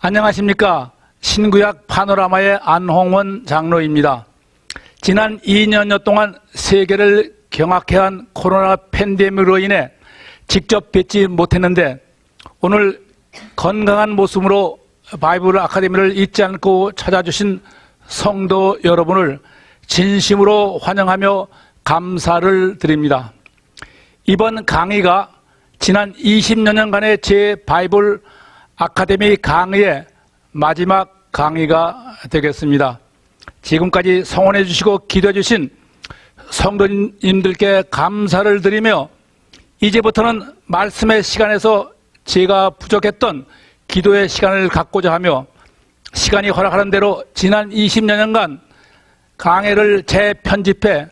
안녕하십니까. 신구약 파노라마의 안홍원 장로입니다. 지난 2년여 동안 세계를 경악해 한 코로나 팬데믹으로 인해 직접 뵙지 못했는데 오늘 건강한 모습으로 바이블 아카데미를 잊지 않고 찾아주신 성도 여러분을 진심으로 환영하며 감사를 드립니다. 이번 강의가 지난 20여 년간의 제 바이블 아카데미 강의의 마지막 강의가 되겠습니다. 지금까지 성원해 주시고 기도해 주신 성도님들께 감사를 드리며 이제부터는 말씀의 시간에서 제가 부족했던 기도의 시간을 갖고자 하며 시간이 허락하는 대로 지난 20여 년간 강의를 재편집해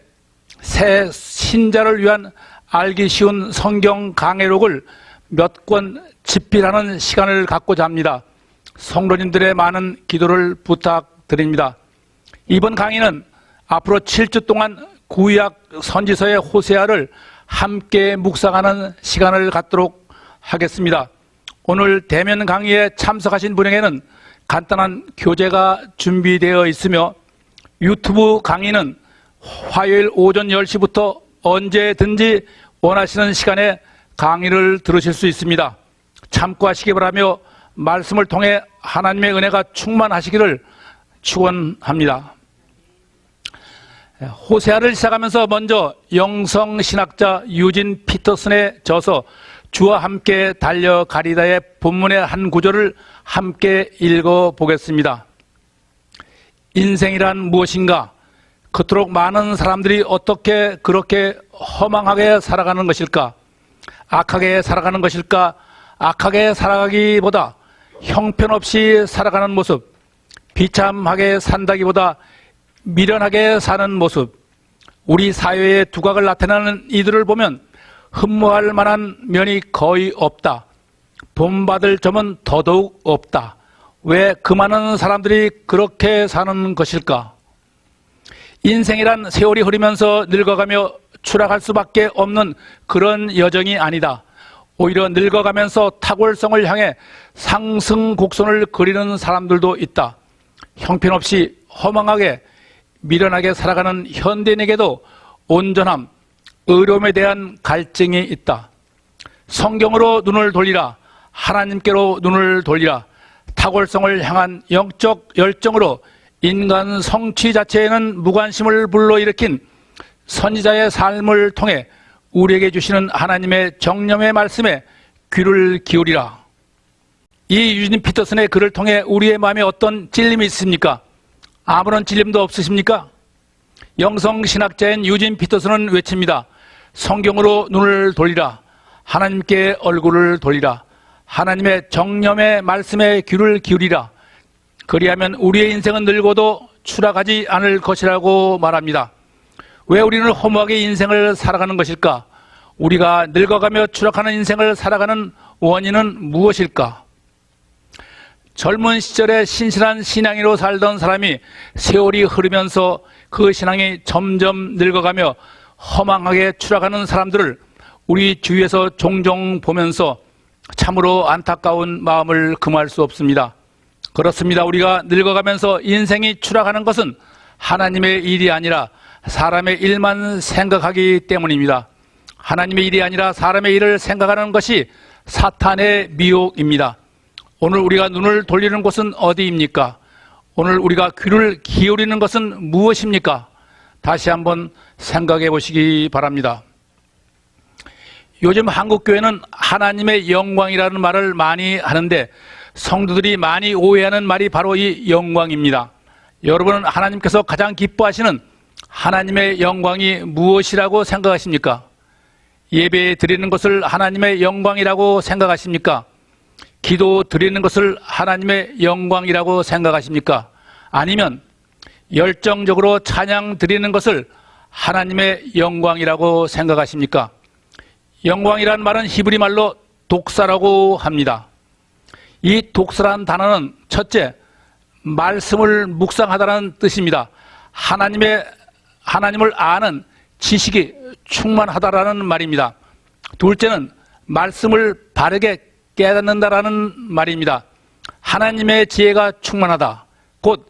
새 신자를 위한 알기 쉬운 성경 강의록을 몇 권 집필하는 시간을 갖고자 합니다. 성도님들의 많은 기도를 부탁드립니다. 이번 강의는 앞으로 7주 동안 구약 선지서의 호세아를 함께 묵상하는 시간을 갖도록 하겠습니다. 오늘 대면 강의에 참석하신 분에게는 간단한 교재가 준비되어 있으며 유튜브 강의는 화요일 오전 10시부터 언제든지 원하시는 시간에 강의를 들으실 수 있습니다. 참고하시기 바라며 말씀을 통해 하나님의 은혜가 충만하시기를 축원합니다. 호세아를 시작하면서 먼저 영성신학자 유진 피터슨의 저서 주와 함께 달려가리다의 본문의 한 구절을 함께 읽어보겠습니다. 인생이란 무엇인가? 그토록 많은 사람들이 어떻게 그렇게 허망하게 살아가는 것일까? 악하게 살아가는 것일까? 악하게 살아가기보다 형편없이 살아가는 모습, 비참하게 산다기보다 미련하게 사는 모습, 우리 사회의 두각을 나타내는 이들을 보면 흠모할 만한 면이 거의 없다. 본받을 점은 더더욱 없다. 왜 그 많은 사람들이 그렇게 사는 것일까? 인생이란 세월이 흐르면서 늙어가며 추락할 수밖에 없는 그런 여정이 아니다. 오히려 늙어가면서 탁월성을 향해 상승 곡선을 그리는 사람들도 있다. 형편없이 허망하게 미련하게 살아가는 현대인에게도 온전함, 의로움에 대한 갈증이 있다. 성경으로 눈을 돌리라. 하나님께로 눈을 돌리라. 탁월성을 향한 영적 열정으로 인간 성취 자체에는 무관심을 불러일으킨 선지자의 삶을 통해 우리에게 주시는 하나님의 정념의 말씀에 귀를 기울이라. 이 유진 피터슨의 글을 통해 우리의 마음에 어떤 찔림이 있습니까? 아무런 찔림도 없으십니까? 영성신학자인 유진 피터슨은 외칩니다. 성경으로 눈을 돌리라. 하나님께 얼굴을 돌리라. 하나님의 정념의 말씀에 귀를 기울이라. 그리하면 우리의 인생은 늙어도 추락하지 않을 것이라고 말합니다. 왜 우리는 허무하게 인생을 살아가는 것일까? 우리가 늙어가며 추락하는 인생을 살아가는 원인은 무엇일까? 젊은 시절에 신실한 신앙인으로 살던 사람이 세월이 흐르면서 그 신앙이 점점 늙어가며 허망하게 추락하는 사람들을 우리 주위에서 종종 보면서 참으로 안타까운 마음을 금할 수 없습니다. 그렇습니다. 우리가 늙어가면서 인생이 추락하는 것은 하나님의 일이 아니라 사람의 일만 생각하기 때문입니다. 하나님의 일이 아니라 사람의 일을 생각하는 것이 사탄의 미혹입니다. 오늘 우리가 눈을 돌리는 곳은 어디입니까? 오늘 우리가 귀를 기울이는 것은 무엇입니까? 다시 한번 생각해 보시기 바랍니다. 요즘 한국교회는 하나님의 영광이라는 말을 많이 하는데 성도들이 많이 오해하는 말이 바로 이 영광입니다. 여러분은 하나님께서 가장 기뻐하시는 하나님의 영광이 무엇이라고 생각하십니까? 예배 드리는 것을 하나님의 영광이라고 생각하십니까? 기도 드리는 것을 하나님의 영광이라고 생각하십니까? 아니면 열정적으로 찬양 드리는 것을 하나님의 영광이라고 생각하십니까? 영광이란 말은 히브리 말로 독사라고 합니다. 이 독사라는 단어는 첫째, 말씀을 묵상하다는 뜻입니다. 하나님을 아는 지식이 충만하다라는 말입니다. 둘째는 말씀을 바르게 깨닫는다라는 말입니다. 하나님의 지혜가 충만하다. 곧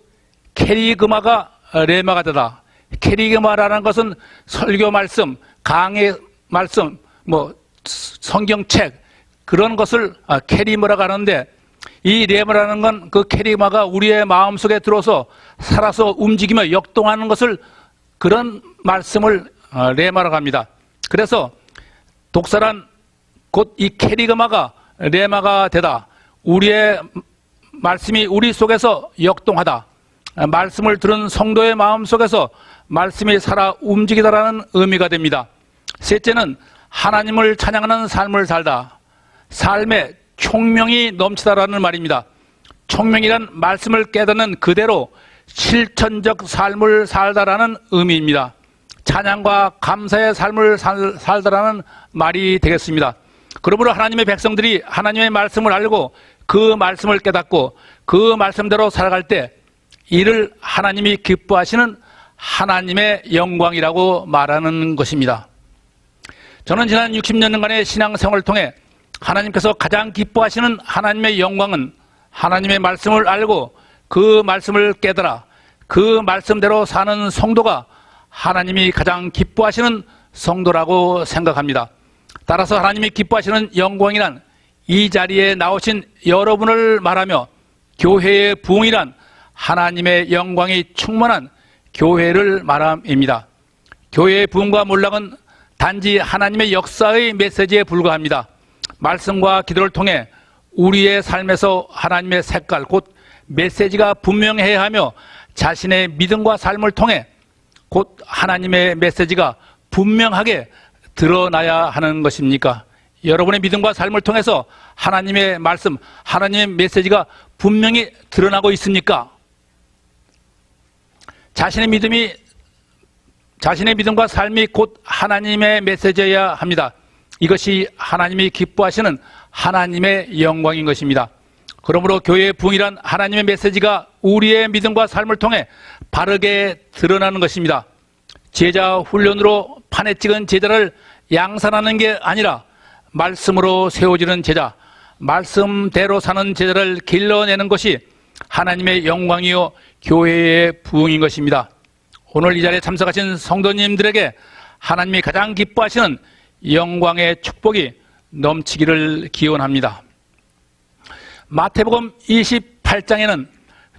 캐리그마가 레마가 되다. 캐리그마라는 것은 설교 말씀, 강의 말씀, 성경책 그런 것을 캐리그마라고 하는데, 이 레마라는 건 그 캐리그마가 우리의 마음속에 들어서 살아서 움직이며 역동하는 것을, 그런 말씀을 레마라고 합니다. 그래서 독사란 곧 이 캐리그마가 레마가 되다. 우리의 말씀이 우리 속에서 역동하다. 말씀을 들은 성도의 마음 속에서 말씀이 살아 움직이다라는 의미가 됩니다. 셋째는 하나님을 찬양하는 삶을 살다. 삶에 총명이 넘치다라는 말입니다. 총명이란 말씀을 깨닫는 그대로 실천적 삶을 살다라는 의미입니다. 찬양과 감사의 삶을 살다라는 말이 되겠습니다. 그러므로 하나님의 백성들이 하나님의 말씀을 알고 그 말씀을 깨닫고 그 말씀대로 살아갈 때 이를 하나님이 기뻐하시는 하나님의 영광이라고 말하는 것입니다. 저는 지난 60년간의 신앙생활을 통해 하나님께서 가장 기뻐하시는 하나님의 영광은 하나님의 말씀을 알고 그 말씀을 깨달아 그 말씀대로 사는 성도가 하나님이 가장 기뻐하시는 성도라고 생각합니다. 따라서 하나님이 기뻐하시는 영광이란 이 자리에 나오신 여러분을 말하며 교회의 부흥이란 하나님의 영광이 충만한 교회를 말함입니다. 교회의 부흥과 몰락은 단지 하나님의 역사의 메시지에 불과합니다. 말씀과 기도를 통해 우리의 삶에서 하나님의 색깔, 곧 메시지가 분명해야 하며 자신의 믿음과 삶을 통해 곧 하나님의 메시지가 분명하게 드러나야 하는 것입니까? 여러분의 믿음과 삶을 통해서 하나님의 말씀, 하나님의 메시지가 분명히 드러나고 있습니까? 자신의 믿음과 삶이 곧 하나님의 메시지여야 합니다. 이것이 하나님이 기뻐하시는 하나님의 영광인 것입니다. 그러므로 교회의 부흥이란 하나님의 메시지가 우리의 믿음과 삶을 통해 바르게 드러나는 것입니다. 제자 훈련으로 판에 찍은 제자를 양산하는 게 아니라 말씀으로 세워지는 제자, 말씀대로 사는 제자를 길러내는 것이 하나님의 영광이요 교회의 부흥인 것입니다. 오늘 이 자리에 참석하신 성도님들에게 하나님이 가장 기뻐하시는 영광의 축복이 넘치기를 기원합니다. 마태복음 28장에는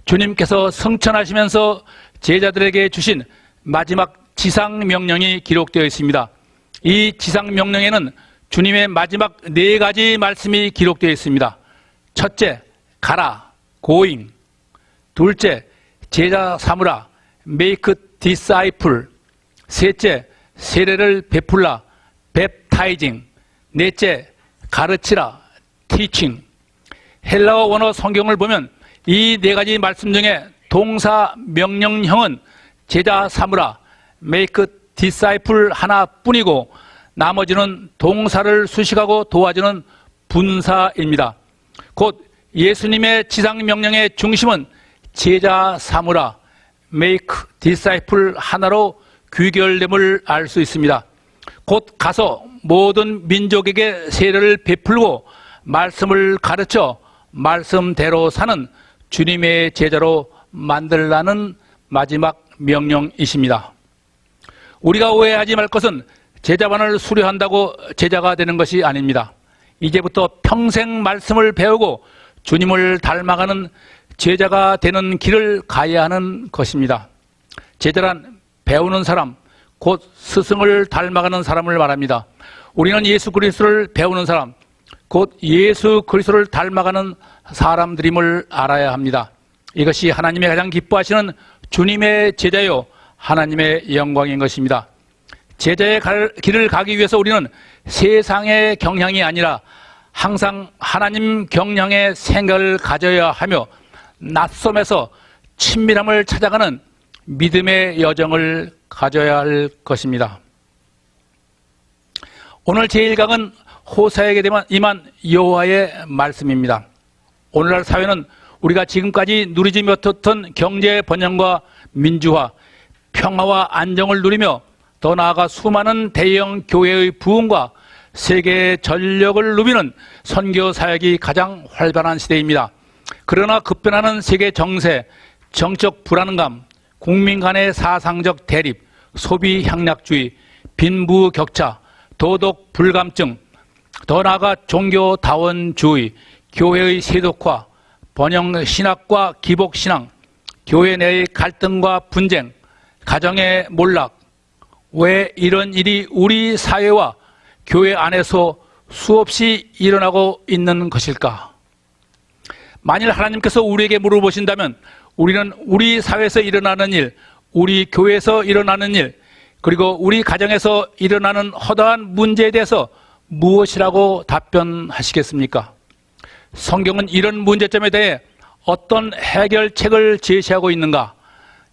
주님께서 성천하시면서 제자들에게 주신 마지막 지상명령이 기록되어 있습니다. 이 지상명령에는 주님의 마지막 4가지 말씀이 기록되어 있습니다. 첫째, 가라, going. 둘째, 제자 삼으라, make disciple. 셋째, 세례를 베풀라, baptizing. 넷째, 가르치라, teaching. 헬라어 원어 성경을 보면 이 4가지 말씀 중에 동사 명령형은 제자 삼으라, make disciple 하나뿐이고 나머지는 동사를 수식하고 도와주는 분사입니다. 곧 예수님의 지상명령의 중심은 제자 삼으라, make disciple 하나로 귀결됨을 알 수 있습니다. 곧 가서 모든 민족에게 세례를 베풀고 말씀을 가르쳐 말씀대로 사는 주님의 제자로 만들라는 마지막 명령이십니다. 우리가 오해하지 말 것은 제자반을 수료한다고 제자가 되는 것이 아닙니다. 이제부터 평생 말씀을 배우고 주님을 닮아가는 제자가 되는 길을 가야 하는 것입니다. 제자란 배우는 사람, 곧 스승을 닮아가는 사람을 말합니다. 우리는 예수 그리스도를 배우는 사람, 곧 예수 그리스도를 닮아가는 사람들임을 알아야 합니다. 이것이 하나님의 가장 기뻐하시는 주님의 제자요 하나님의 영광인 것입니다. 제자의 길을 가기 위해서 우리는 세상의 경향이 아니라 항상 하나님 경향의 생각을 가져야 하며 낯섦에서 친밀함을 찾아가는 믿음의 여정을 가져야 할 것입니다. 오늘 제1강은 호사에게 임한 여호와의 말씀입니다. 오늘날 사회는 우리가 지금까지 누리지 못했던 경제 번영과 민주화, 평화와 안정을 누리며 더 나아가 수많은 대형 교회의 부흥과 세계의 전력을 누비는 선교 사역이 가장 활발한 시대입니다. 그러나 급변하는 세계 정세, 정적 불안감, 국민 간의 사상적 대립, 소비 향락주의, 빈부 격차, 도덕 불감증, 더 나아가 종교 다원주의, 교회의 세속화, 번영 신학과 기복 신앙, 교회 내의 갈등과 분쟁, 가정의 몰락, 왜 이런 일이 우리 사회와 교회 안에서 수없이 일어나고 있는 것일까? 만일 하나님께서 우리에게 물어보신다면 우리는 우리 사회에서 일어나는 일, 우리 교회에서 일어나는 일, 그리고 우리 가정에서 일어나는 허다한 문제에 대해서 무엇이라고 답변하시겠습니까? 성경은 이런 문제점에 대해 어떤 해결책을 제시하고 있는가?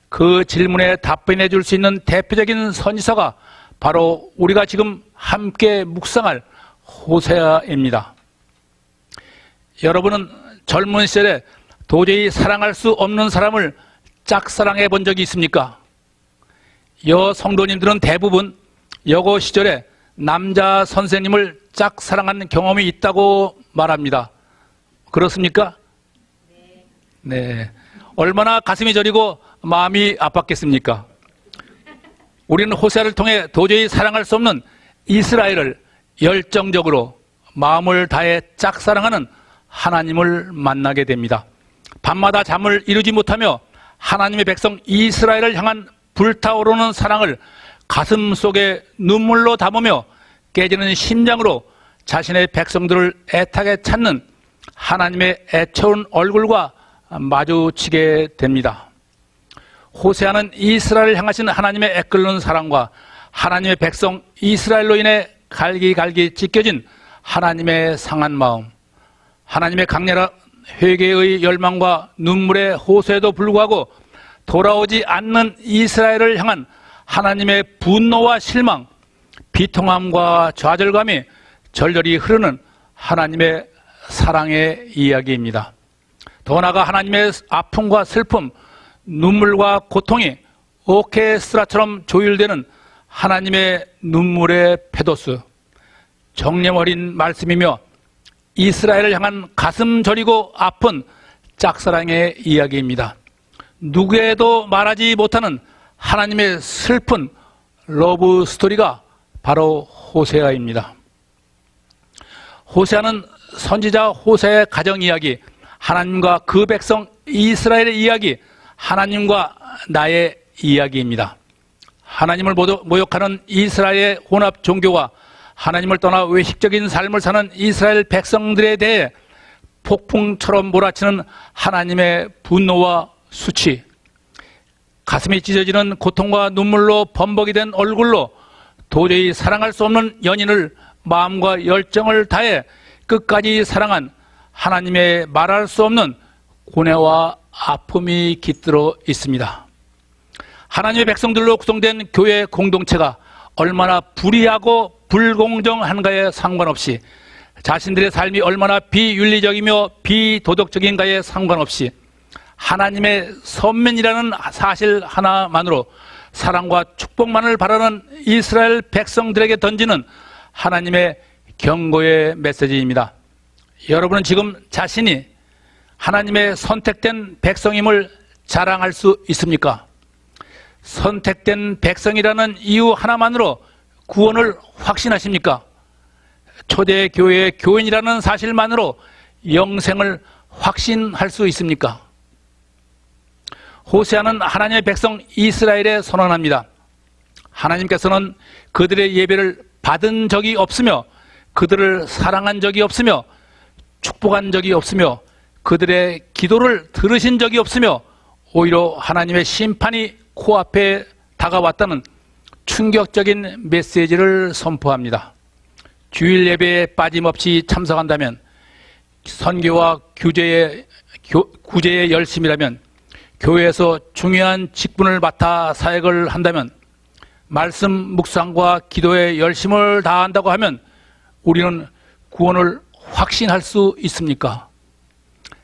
그 질문에 답변해 줄 수 있는 대표적인 선지서가 바로 우리가 지금 함께 묵상할 호세아입니다. 여러분은 젊은 시절에 도저히 사랑할 수 없는 사람을 짝사랑해 본 적이 있습니까? 여성도님들은 대부분 여고 시절에 남자 선생님을 짝사랑한 경험이 있다고 말합니다. 그렇습니까? 네. 얼마나 가슴이 저리고 마음이 아팠겠습니까? 우리는 호세아를 통해 도저히 사랑할 수 없는 이스라엘을 열정적으로 마음을 다해 짝사랑하는 하나님을 만나게 됩니다. 밤마다 잠을 이루지 못하며 하나님의 백성 이스라엘을 향한 불타오르는 사랑을 가슴 속에 눈물로 담으며 깨지는 심장으로 자신의 백성들을 애타게 찾는 하나님의 애처운 얼굴과 마주치게 됩니다. 호세아는 이스라엘을 향하신 하나님의 애끓는 사랑과 하나님의 백성 이스라엘로 인해 갈기갈기 찢겨진 하나님의 상한 마음, 하나님의 강렬한 회개의 열망과 눈물의 호소에도 불구하고 돌아오지 않는 이스라엘을 향한 하나님의 분노와 실망, 비통함과 좌절감이 절절히 흐르는 하나님의 사랑의 이야기입니다. 더 나아가 하나님의 아픔과 슬픔, 눈물과 고통이 오케스트라처럼 조율되는 하나님의 눈물의 페도스, 정념 어린 말씀이며 이스라엘을 향한 가슴 저리고 아픈 짝사랑의 이야기입니다. 누구에도 말하지 못하는 하나님의 슬픈 러브 스토리가 바로 호세아입니다. 호세아는 선지자 호세아의 가정 이야기, 하나님과 그 백성 이스라엘의 이야기, 하나님과 나의 이야기입니다. 하나님을 모욕하는 이스라엘의 혼합 종교와 하나님을 떠나 외식적인 삶을 사는 이스라엘 백성들에 대해 폭풍처럼 몰아치는 하나님의 분노와 수치, 가슴이 찢어지는 고통과 눈물로 범벅이 된 얼굴로 도저히 사랑할 수 없는 연인을 마음과 열정을 다해 끝까지 사랑한 하나님의 말할 수 없는 고뇌와 아픔이 깃들어 있습니다. 하나님의 백성들로 구성된 교회 공동체가 얼마나 불의하고 불공정한가에 상관없이, 자신들의 삶이 얼마나 비윤리적이며 비도덕적인가에 상관없이 하나님의 선민이라는 사실 하나만으로 사랑과 축복만을 바라는 이스라엘 백성들에게 던지는 하나님의 경고의 메시지입니다. 여러분은 지금 자신이 하나님의 선택된 백성임을 자랑할 수 있습니까? 선택된 백성이라는 이유 하나만으로 구원을 확신하십니까? 초대교회의 교인이라는 사실만으로 영생을 확신할 수 있습니까? 호세아는 하나님의 백성 이스라엘에 선언합니다. 하나님께서는 그들의 예배를 받은 적이 없으며 그들을 사랑한 적이 없으며 축복한 적이 없으며 그들의 기도를 들으신 적이 없으며 오히려 하나님의 심판이 코앞에 다가왔다는 충격적인 메시지를 선포합니다. 주일 예배에 빠짐없이 참석한다면, 선교와 구제의 열심이라면, 교회에서 중요한 직분을 맡아 사역을 한다면, 말씀 묵상과 기도에 열심을 다한다고 하면 우리는 구원을 확신할 수 있습니까?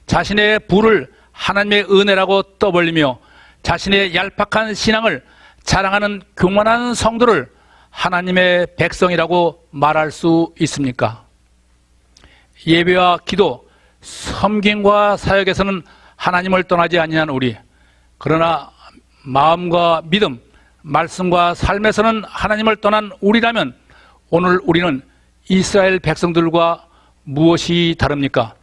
자신의 부를 하나님의 은혜라고 떠벌리며 자신의 얄팍한 신앙을 자랑하는 교만한 성도를 하나님의 백성이라고 말할 수 있습니까? 예배와 기도, 섬김과 사역에서는 하나님을 떠나지 아니한 우리, 그러나 마음과 믿음, 말씀과 삶에서는 하나님을 떠난 우리라면 오늘 우리는 이스라엘 백성들과 무엇이 다릅니까?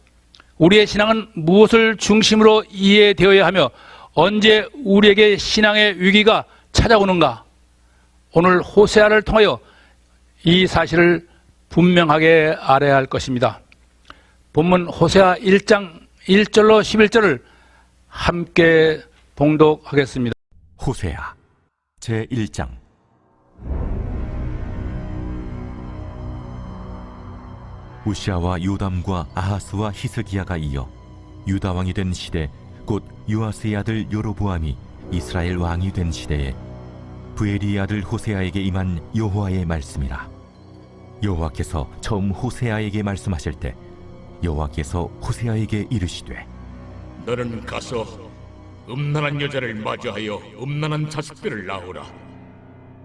우리의 신앙은 무엇을 중심으로 이해되어야 하며 언제 우리에게 신앙의 위기가 찾아오는가? 오늘 호세아를 통하여 이 사실을 분명하게 알아야 할 것입니다. 본문 호세아 1장 1절로 11절을 함께 봉독하겠습니다. 호세아 제1장. 우시아와 요담과 아하스와 히스기야가 이어 유다 왕이 된 시대, 곧 요아스의 아들 여로보암이 이스라엘 왕이 된 시대에 부엘리의 아들 호세아에게 임한 여호와의 말씀이라. 여호와께서 처음 호세아에게 말씀하실 때 여호와께서 호세아에게 이르시되, 너는 가서 음란한 여자를 맞이하여 음란한 자식들을 낳으라.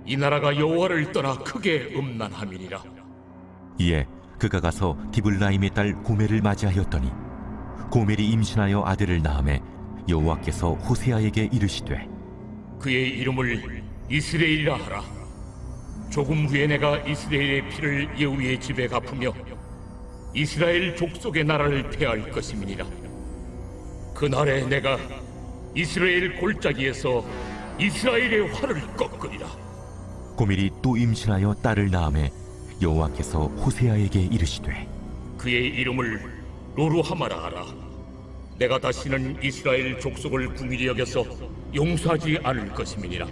이 나라가 여호와를 떠나 크게 음란함이니라. 이에 그가 가서 디블라임의 딸 고멜을 맞이하였더니 고멜이 임신하여 아들을 낳음에 여호와께서 호세아에게 이르시되, 그의 이름을 이스라엘이라 하라. 조금 후에 내가 이스라엘의 피를 예후의 집에 갚으며 이스라엘 족속의 나라를 폐할 것임이니라. 그날에 내가 이스라엘 골짜기에서 이스라엘의 활을 꺾으리라. 고멜이 또 임신하여 딸을 낳음에 여호와께서 호세아에게 이르시되, 그의 이름을 로루하마라 하라. 내가 다시는 이스라엘 족속을 궁일히 여겨서 용서하지 않을 것임이니라.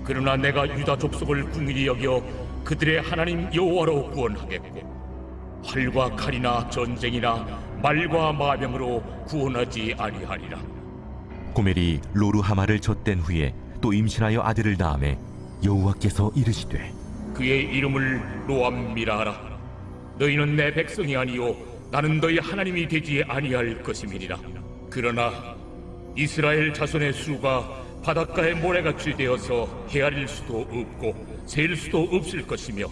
그러나 내가 유다 족속을 궁일히 여겨 그들의 하나님 여호와로 구원하겠고 활과 칼이나 전쟁이나 말과 마병으로 구원하지 아니하리라. 고멜이 로루하마를 젖된 후에 또 임신하여 아들을 낳음에 여호와께서 이르시되, 그의 이름을 로암미라 하라. 너희는 내 백성이 아니요 나는 너희 하나님이 되지 아니할 것임이니라. 그러나 이스라엘 자손의 수가 바닷가의 모래같이 되어서 헤아릴 수도 없고 셀 수도 없을 것이며,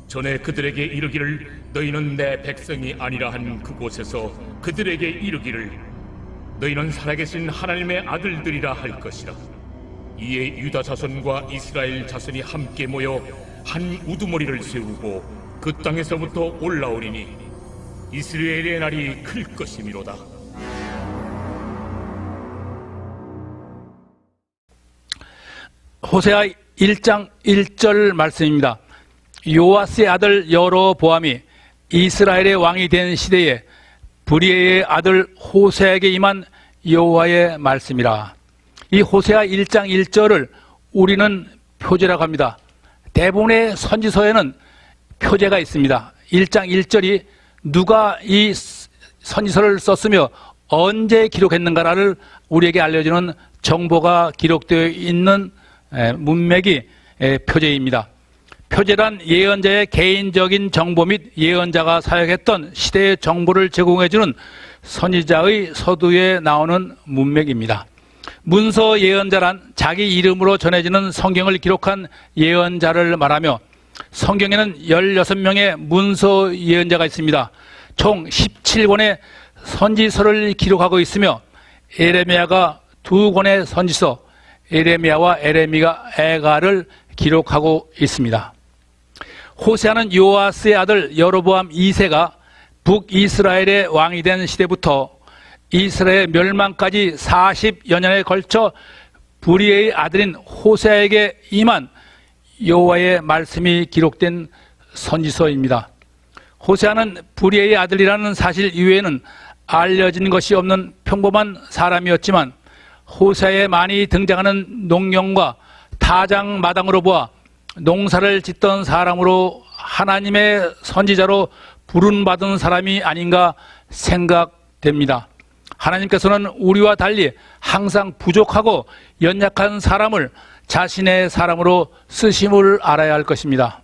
전에 그들에게 이르기를 너희는 내 백성이 아니라 한 그곳에서 그들에게 이르기를 너희는 살아계신 하나님의 아들들이라 할 것이라. 이에 유다 자손과 이스라엘 자손이 함께 모여 한 우두머리를 세우고 그 땅에서부터 올라오리니 이스라엘의 날이 클 것이미로다. 호세아 1장 1절 말씀입니다. 요아스의 아들 여로보암이 이스라엘의 왕이 된 시대에 브리에의 아들 호세아에게 임한 여호와의 말씀이라. 이 호세아 1장 1절을 우리는 표제라고 합니다. 대부분의 선지서에는 표제가 있습니다. 1장 1절이 누가 이 선지서를 썼으며 언제 기록했는가를 우리에게 알려주는 정보가 기록되어 있는 문맥이 표제입니다. 표제란 예언자의 개인적인 정보 및 예언자가 사역했던 시대의 정보를 제공해주는 선지자의 서두에 나오는 문맥입니다. 문서 예언자란 자기 이름으로 전해지는 성경을 기록한 예언자를 말하며, 성경에는 16명의 문서 예언자가 있습니다. 총 17권의 선지서를 기록하고 있으며 에레미야가 2권의 선지서 에레미야와 에레미야를 기록하고 있습니다. 호세아는 요아스의 아들 여로보암 2세가 북이스라엘의 왕이 된 시대부터 이스라엘 멸망까지 40여 년에 걸쳐 브리에의 아들인 호세아에게 임한 여호와의 말씀이 기록된 선지서입니다. 호세아는 브리에의 아들이라는 사실 이외에는 알려진 것이 없는 평범한 사람이었지만 호세아에 많이 등장하는 농경과 타작 마당으로 보아 농사를 짓던 사람으로 하나님의 선지자로 부름받은 사람이 아닌가 생각됩니다. 하나님께서는 우리와 달리 항상 부족하고 연약한 사람을 자신의 사람으로 쓰심을 알아야 할 것입니다.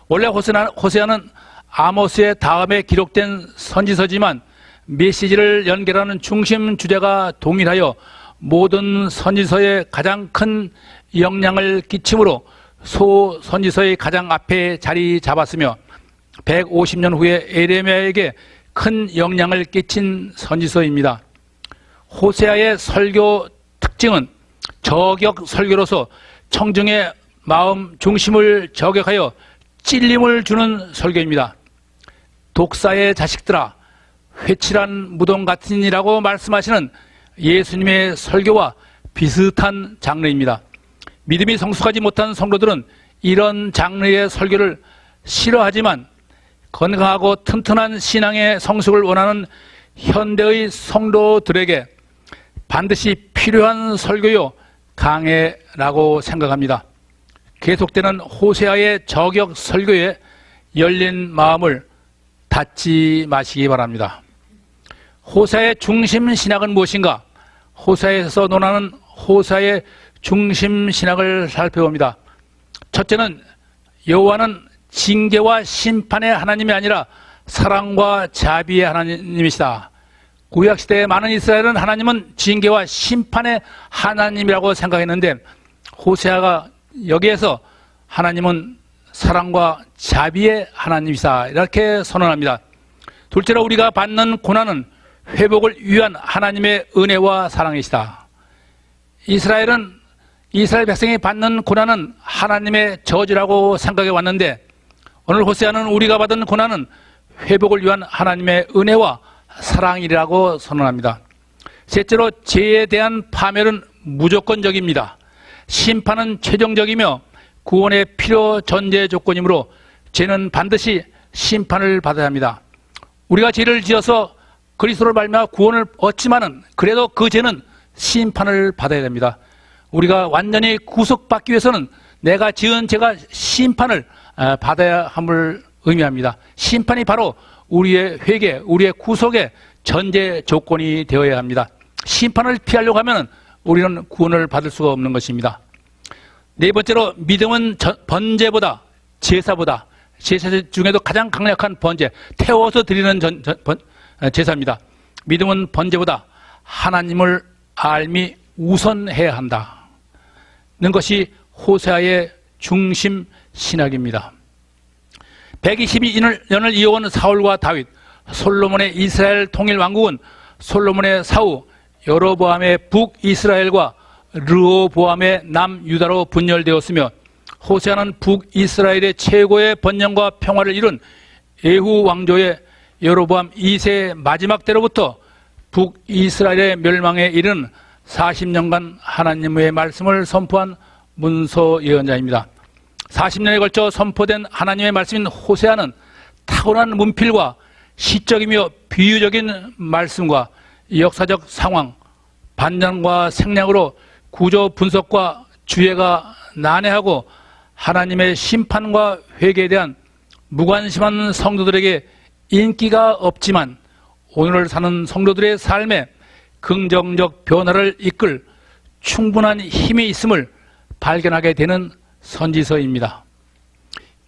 원래 호세아는 아모스의 다음에 기록된 선지서지만 메시지를 연결하는 중심 주제가 동일하여 모든 선지서에 가장 큰 영향을 끼치므로 소 선지서의 가장 앞에 자리 잡았으며 150년 후에 에레미야에게 큰 영향을 끼친 선지서입니다. 호세아의 설교 특징은 저격 설교로서 청중의 마음 중심을 저격하여 찔림을 주는 설교입니다. 독사의 자식들아, 회칠한 무덤 같으니라고 말씀하시는 예수님의 설교와 비슷한 장르입니다. 믿음이 성숙하지 못한 성도들은 이런 장르의 설교를 싫어하지만 건강하고 튼튼한 신앙의 성숙을 원하는 현대의 성도들에게 반드시 필요한 설교요 강해라고 생각합니다. 계속되는 호세아의 저격 설교에 열린 마음을 닫지 마시기 바랍니다. 호세아의 중심 신학은 무엇인가? 호세아에서 논하는 호세아의 중심 신학을 살펴봅니다. 첫째는 여호와는 징계와 심판의 하나님이 아니라 사랑과 자비의 하나님이시다. 구약시대의 많은 이스라엘은 하나님은 징계와 심판의 하나님이라고 생각했는데 호세아가 여기에서 하나님은 사랑과 자비의 하나님이시다 이렇게 선언합니다. 둘째로 우리가 받는 고난은 회복을 위한 하나님의 은혜와 사랑이시다. 이스라엘 백성이 받는 고난은 하나님의 저주라고 생각해 왔는데 오늘 호세아는 우리가 받은 고난은 회복을 위한 하나님의 은혜와 사랑이라고 선언합니다. 셋째로 죄에 대한 파멸은 무조건적입니다. 심판은 최종적이며 구원의 필요 전제 조건이므로 죄는 반드시 심판을 받아야 합니다. 우리가 죄를 지어서 그리스도를 말미암아 구원을 얻지만은 그래도 그 죄는 심판을 받아야 됩니다. 우리가 완전히 구속받기 위해서는 내가 지은 죄가 심판을 받아야 함을 의미합니다. 심판이 바로 우리의 회개, 우리의 구속의 전제 조건이 되어야 합니다. 심판을 피하려고 하면 우리는 구원을 받을 수가 없는 것입니다. 네 번째로 믿음은 번제보다 제사보다 제사 중에도 가장 강력한 번제, 태워서 드리는 제사입니다. 믿음은 번제보다 하나님을 알미 우선해야 한다는 것이 호세아의 중심 신학입니다. 122년을 이어온 사울과 다윗, 솔로몬의 이스라엘 통일 왕국은 솔로몬의 사후 여로보암의 북이스라엘과 르호보암의 남유다로 분열되었으며 호세아는 북이스라엘의 최고의 번영과 평화를 이룬 예후 왕조의 여로보암 2세 마지막 때로부터 북이스라엘의 멸망에 이른 40년간 하나님의 말씀을 선포한 문서 예언자입니다. 40년에 걸쳐 선포된 하나님의 말씀인 호세아는 타고난 문필과 시적이며 비유적인 말씀과 역사적 상황, 반전과 생략으로 구조 분석과 주의가 난해하고 하나님의 심판과 회개에 대한 무관심한 성도들에게 인기가 없지만 오늘을 사는 성도들의 삶에 긍정적 변화를 이끌 충분한 힘이 있음을 발견하게 되는 선지서입니다.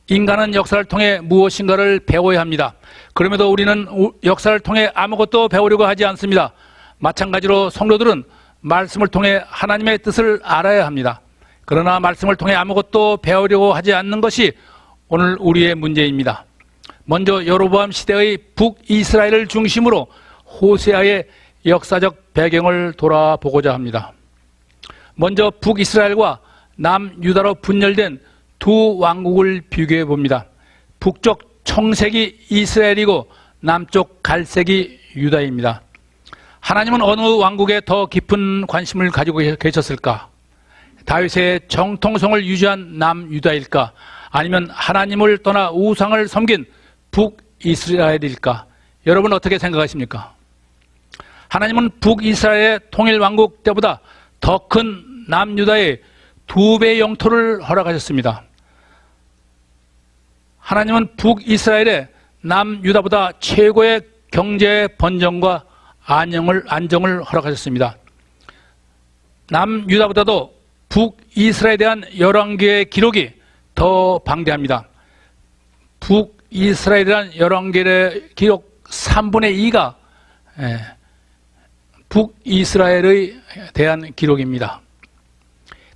인간은 역사를 통해 무엇인가를 배워야 합니다. 그럼에도 우리는 역사를 통해 아무것도 배우려고 하지 않습니다. 마찬가지로 성도들은 말씀을 통해 하나님의 뜻을 알아야 합니다. 그러나 말씀을 통해 아무것도 배우려고 하지 않는 것이 오늘 우리의 문제입니다. 먼저 여로보암 시대의 북이스라엘을 중심으로 호세아의 역사적 배경을 돌아보고자 합니다. 먼저 북이스라엘과 남유다로 분열된 두 왕국을 비교해 봅니다. 북쪽 청색이 이스라엘이고 남쪽 갈색이 유다입니다. 하나님은 어느 왕국에 더 깊은 관심을 가지고 계셨을까? 다윗의 정통성을 유지한 남유다일까? 아니면 하나님을 떠나 우상을 섬긴 북이스라엘일까? 여러분 어떻게 생각하십니까? 하나님은 북이스라엘의 통일왕국 때보다 더 큰 남유다의 2배의 영토를 허락하셨습니다. 하나님은 북이스라엘의 남유다보다 최고의 경제 번영과 안정을 허락하셨습니다. 남유다보다도 북이스라엘에 대한 열왕기의 기록이 더 방대합니다. 북이스라엘에 대한 열왕기의 기록 3분의 2가 북이스라엘에 대한 기록입니다.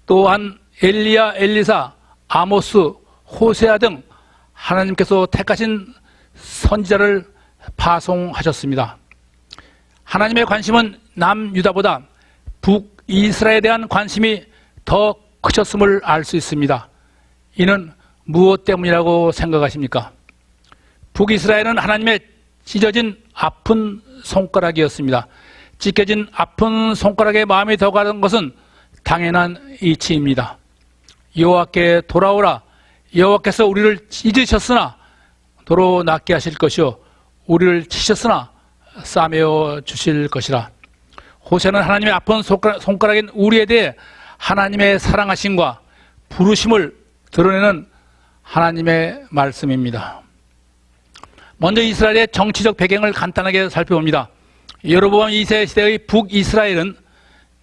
또한 엘리야, 엘리사, 아모스, 호세아 등 하나님께서 택하신 선지자를 파송하셨습니다. 하나님의 관심은 남유다보다 북이스라엘에 대한 관심이 더 크셨음을 알 수 있습니다. 이는 무엇 때문이라고 생각하십니까? 북이스라엘은 하나님의 찢어진 아픈 손가락이었습니다. 찢겨진 아픈 손가락에 마음이 더 가는 것은 당연한 이치입니다. 여호와께 돌아오라. 여호와께서 우리를 찢으셨으나 도로 낫게 하실 것이요 우리를 치셨으나 싸매어 주실 것이라. 호세는 하나님의 아픈 손가락인 우리에 대해 하나님의 사랑하심과 부르심을 드러내는 하나님의 말씀입니다. 먼저 이스라엘의 정치적 배경을 간단하게 살펴봅니다. 여로보암 2세 시대의 북이스라엘은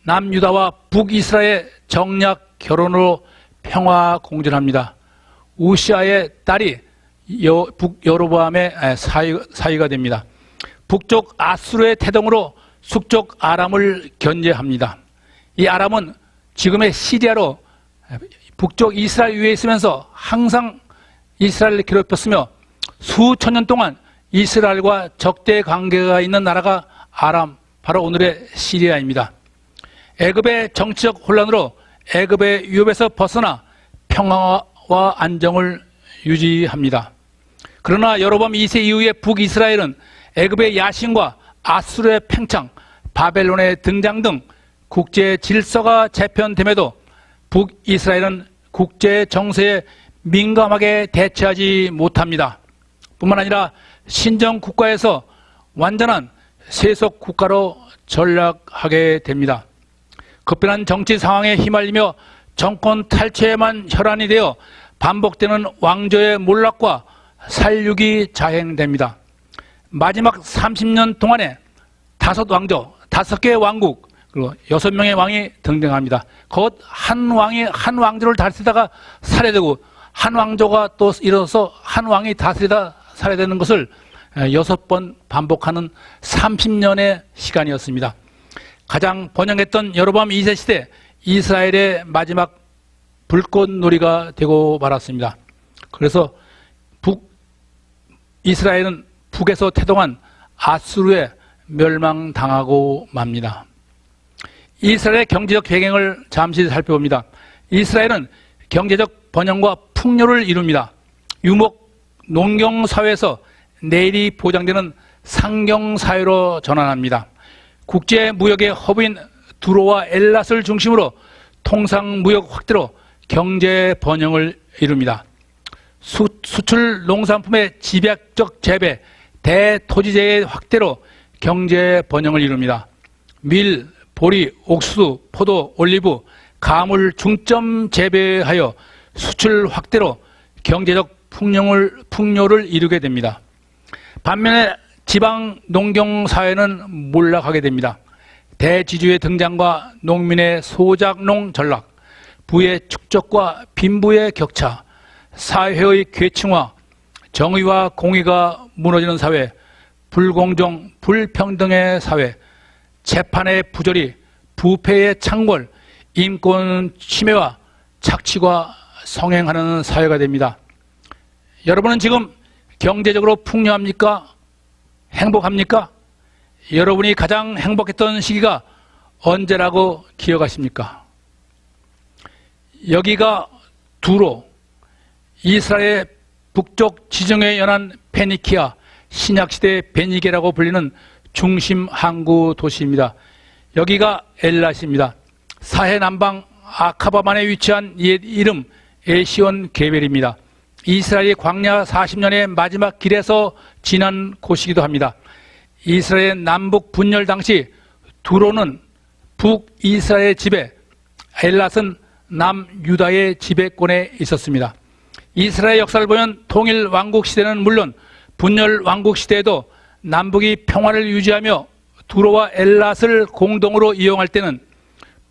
남유다와 북이스라엘의 정략 결혼으로 평화 공존합니다. 우시아의 딸이 북여로보암의 사위가 됩니다. 북쪽 아수르의 태동으로 북쪽 아람을 견제합니다. 이 아람은 지금의 시리아로 북쪽 이스라엘 위에 있으면서 항상 이스라엘을 괴롭혔으며 수천 년 동안 이스라엘과 적대 관계가 있는 나라가 아람, 바로 오늘의 시리아입니다. 애굽의 정치적 혼란으로 애굽의 위협에서 벗어나 평화와 안정을 유지합니다. 그러나 여로보암 2세 이후의 북이스라엘은 애굽의 야신과 아수르의 팽창, 바벨론의 등장 등 국제 질서가 재편됨에도 북이스라엘은 국제 정세에 민감하게 대처하지 못합니다. 뿐만 아니라 신정 국가에서 완전한 세속 국가로 전락하게 됩니다. 급변한 정치 상황에 휘말리며 정권 탈취에만 혈안이 되어 반복되는 왕조의 몰락과 살육이 자행됩니다. 마지막 30년 동안에 5왕조, 5개의 왕국, 그리고 6명의 왕이 등장합니다. 곧 한 왕이 한 왕조를 다스리다가 살해되고 한 왕조가 또 일어서서 한 왕이 다스리다 살해되는 것을 6번 반복하는 30년의 시간이었습니다. 가장 번영했던 여로보암 2세 시대 이스라엘의 마지막 불꽃놀이가 되고 말았습니다. 그래서 이스라엘은 북에서 태동한 아수르에 멸망당하고 맙니다. 이스라엘의 경제적 배경을 잠시 살펴봅니다. 이스라엘은 경제적 번영과 풍요를 이룹니다. 유목, 농경사회에서 내일이 보장되는 상경사회로 전환합니다. 국제무역의 허브인 두로와 엘랏을 중심으로 통상무역 확대로 경제 번영을 이룹니다. 수출 농산품의 집약적 재배, 대토지재의 확대로 경제 번영을 이룹니다. 밀, 보리, 옥수수, 포도, 올리브, 가물 중점 재배하여 수출 확대로 경제적 풍요를 이루게 됩니다. 반면에 지방 농경사회는 몰락하게 됩니다. 대지주의 등장과 농민의 소작농 전락, 부의 축적과 빈부의 격차, 사회의 계층화, 정의와 공의가 무너지는 사회, 불공정, 불평등의 사회, 재판의 부조리, 부패의 창궐, 인권 침해와 착취가 성행하는 사회가 됩니다. 여러분은 지금 경제적으로 풍요합니까? 행복합니까? 여러분이 가장 행복했던 시기가 언제라고 기억하십니까? 여기가 두로, 이스라엘 북쪽 지중해 연안 페니키아, 신약시대 베니게라고 불리는 중심 항구 도시입니다. 여기가 엘랏입니다. 사해 남방 아카바만에 위치한 옛 이름 에시온 게벨입니다. 이스라엘이 광야 40년의 마지막 길에서 지난 곳이기도 합니다. 이스라엘 남북 분열 당시 두로는 북이스라엘 지배, 엘랏은 남유다의 지배권에 있었습니다. 이스라엘 역사를 보면 통일 왕국 시대는 물론 분열 왕국 시대에도 남북이 평화를 유지하며 두로와 엘랏을 공동으로 이용할 때는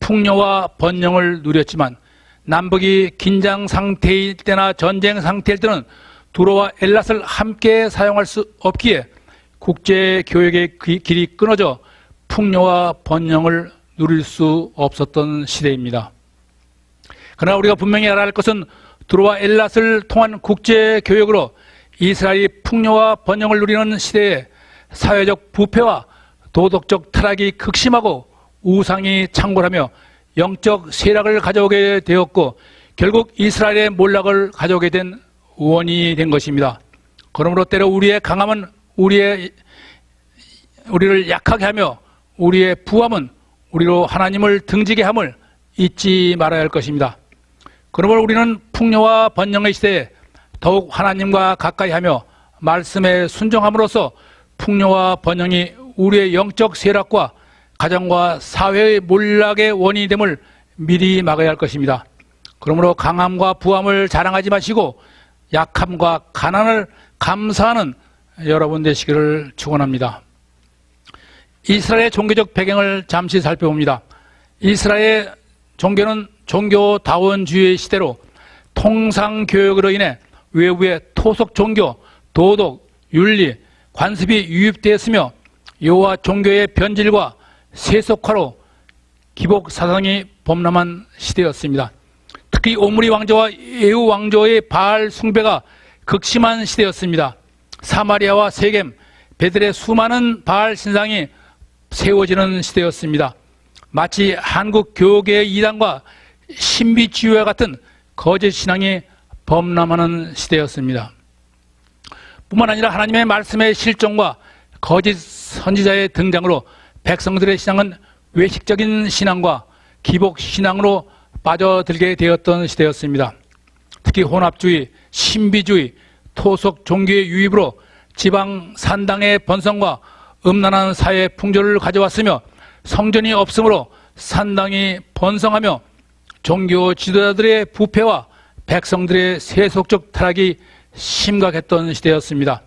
풍요와 번영을 누렸지만 남북이 긴장 상태일 때나 전쟁 상태일 때는 두로와 엘랏을 함께 사용할 수 없기에 국제교역의 길이 끊어져 풍요와 번영을 누릴 수 없었던 시대입니다. 그러나 우리가 분명히 알아야 할 것은 두로와 엘랏을 통한 국제교역으로 이스라엘이 풍요와 번영을 누리는 시대에 사회적 부패와 도덕적 타락이 극심하고 우상이 창궐하며 영적 쇠락을 가져오게 되었고 결국 이스라엘의 몰락을 가져오게 된 원인이 된 것입니다. 그러므로 때로 우리의 강함은 우리를 약하게 하며 우리의 부함은 우리로 하나님을 등지게 함을 잊지 말아야 할 것입니다. 그러므로 우리는 풍요와 번영의 시대에 더욱 하나님과 가까이 하며 말씀에 순종함으로써 풍요와 번영이 우리의 영적 쇠락과 가정과 사회의 몰락의 원인이 됨을 미리 막아야 할 것입니다. 그러므로 강함과 부함을 자랑하지 마시고 약함과 가난을 감사하는 여러분 되시기를 축원합니다. 이스라엘의 종교적 배경을 잠시 살펴봅니다. 이스라엘의 종교는 종교다원주의 시대로 통상교육으로 인해 외부의 토속 종교, 도덕, 윤리, 관습이 유입되었으며 여호와 종교의 변질과 세속화로 기복 사상이 범람한 시대였습니다. 특히 오므리 왕조와 예후 왕조의 바알 숭배가 극심한 시대였습니다. 사마리아와 세겜, 베들의 수많은 바알 신상이 세워지는 시대였습니다. 마치 한국 교계의 이단과 신비주의와 같은 거짓 신앙이 범람하는 시대였습니다. 뿐만 아니라 하나님의 말씀의 실종과 거짓 선지자의 등장으로 백성들의 신앙은 외식적인 신앙과 기복 신앙으로 빠져들게 되었던 시대였습니다. 특히 혼합주의, 신비주의, 토속 종교의 유입으로 지방 산당의 번성과 음란한 사회 풍조를 가져왔으며 성전이 없으므로 산당이 번성하며 종교 지도자들의 부패와 백성들의 세속적 타락이 심각했던 시대였습니다.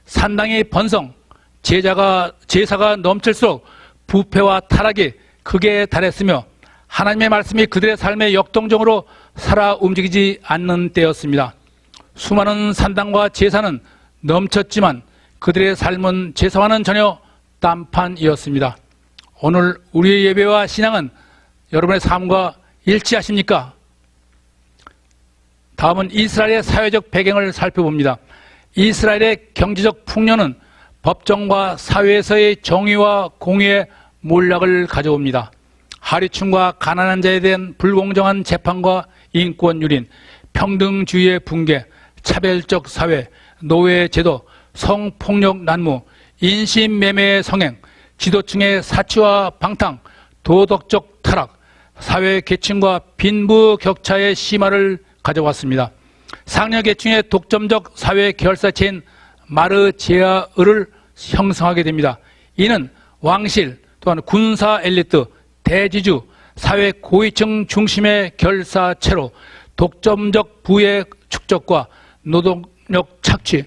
산당의 번성, 제사가 넘칠수록 부패와 타락이 극에 달했으며 하나님의 말씀이 그들의 삶의 역동적으로 살아 움직이지 않는 때였습니다. 수많은 산당과 제사는 넘쳤지만 그들의 삶은 제사와는 전혀 딴판이었습니다. 오늘 우리의 예배와 신앙은 여러분의 삶과 일치하십니까? 다음은 이스라엘의 사회적 배경을 살펴봅니다. 이스라엘의 경제적 풍요는 법정과 사회에서의 정의와 공의의 몰락을 가져옵니다. 하류층과 가난한 자에 대한 불공정한 재판과 인권 유린, 평등주의의 붕괴, 차별적 사회, 노예제도, 성폭력 난무, 인신매매의 성행, 지도층의 사치와 방탕, 도덕적 타락, 사회 계층과 빈부격차의 심화를 가져왔습니다. 상류계층의 독점적 사회 결사체인 마르제아을을 형성하게 됩니다. 이는 왕실, 또한 군사 엘리트, 대지주, 사회 고위층 중심의 결사체로 독점적 부의 축적과 노동력 착취,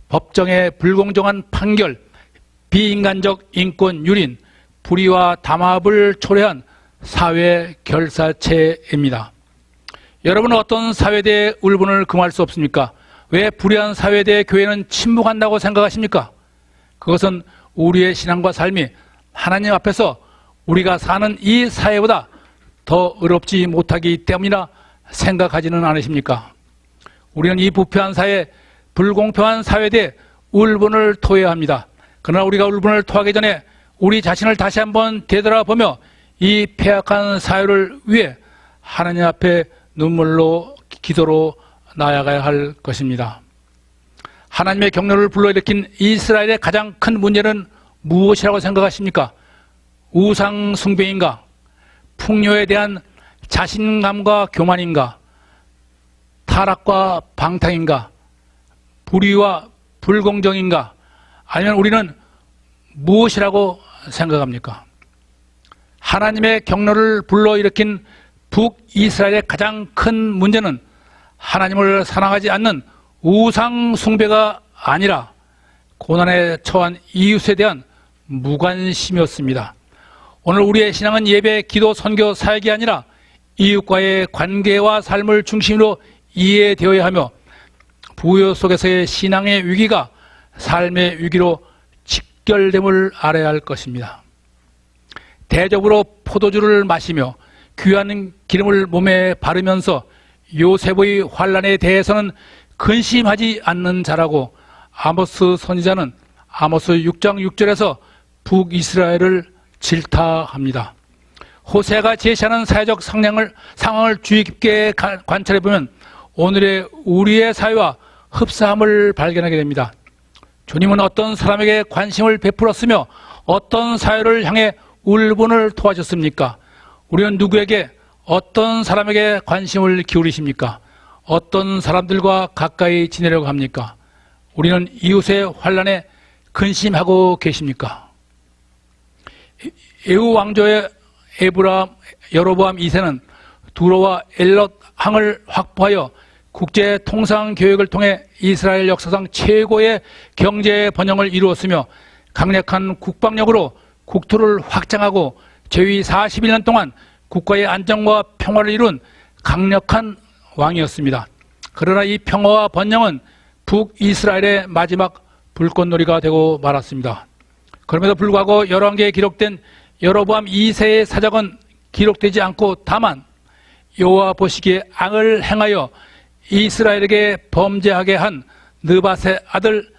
법정의 불공정한 판결, 비인간적 인권 유린, 불의와 담합을 초래한 사회 결사체입니다. 여러분은 어떤 사회대의 울분을 금할 수 없습니까? 왜 불의한 사회대의 교회는 침묵한다고 생각하십니까? 그것은 우리의 신앙과 삶이 하나님 앞에서 우리가 사는 이 사회보다 더 의롭지 못하기 때문이라 생각하지는 않으십니까? 우리는 이 부패한 사회, 불공평한 사회대의 울분을 토해야 합니다. 그러나 우리가 울분을 토하기 전에 우리 자신을 다시 한번 되돌아보며 이 폐악한 사회를 위해 하나님 앞에 눈물로 기도로 나아가야 할 것입니다. 하나님의 경륜을 불러일으킨 이스라엘의 가장 큰 문제는 무엇이라고 생각하십니까? 우상 숭배인가? 풍요에 대한 자신감과 교만인가? 타락과 방탕인가? 불의와 불공정인가? 아니면 우리는 무엇이라고 생각합니까? 하나님의 경륜을 불러일으킨 북이스라엘의 가장 큰 문제는 하나님을 사랑하지 않는 우상 숭배가 아니라 고난에 처한 이웃에 대한 무관심이었습니다. 오늘 우리의 신앙은 예배, 기도, 선교, 사역이 아니라 이웃과의 관계와 삶을 중심으로 이해되어야 하며 부요 속에서의 신앙의 위기가 삶의 위기로 직결됨을 알아야 할 것입니다. 대접으로 포도주를 마시며 귀한 기름을 몸에 바르면서 요셉의 환난에 대해서는 근심하지 않는 자라고 아모스 선지자는 아모스 6장 6절에서 북이스라엘을 질타합니다. 호세아가 제시하는 사회적 상황을 주의 깊게 관찰해보면 오늘의 우리의 사회와 흡사함을 발견하게 됩니다. 주님은 어떤 사람에게 관심을 베풀었으며 어떤 사회를 향해 울분을 토하셨습니까? 우리는 누구에게 어떤 사람에게 관심을 기울이십니까? 어떤 사람들과 가까이 지내려고 합니까? 우리는 이웃의 환난에 근심하고 계십니까? 에우 왕조의 여로보암 2세는 두로와 엘롯 항을 확보하여 국제 통상 교역을 통해 이스라엘 역사상 최고의 경제 번영을 이루었으며 강력한 국방력으로 국토를 확장하고 재위 41년 동안 국가의 안정과 평화를 이룬 강력한 왕이었습니다. 그러나 이 평화와 번영은 북이스라엘의 마지막 불꽃놀이가 되고 말았습니다. 그럼에도 불구하고 열왕기에 기록된 여로보암 2세의 사적은 기록되지 않고 다만 여호와 보시기에 악을 행하여 이스라엘에게 범죄하게 한 느밧의 아들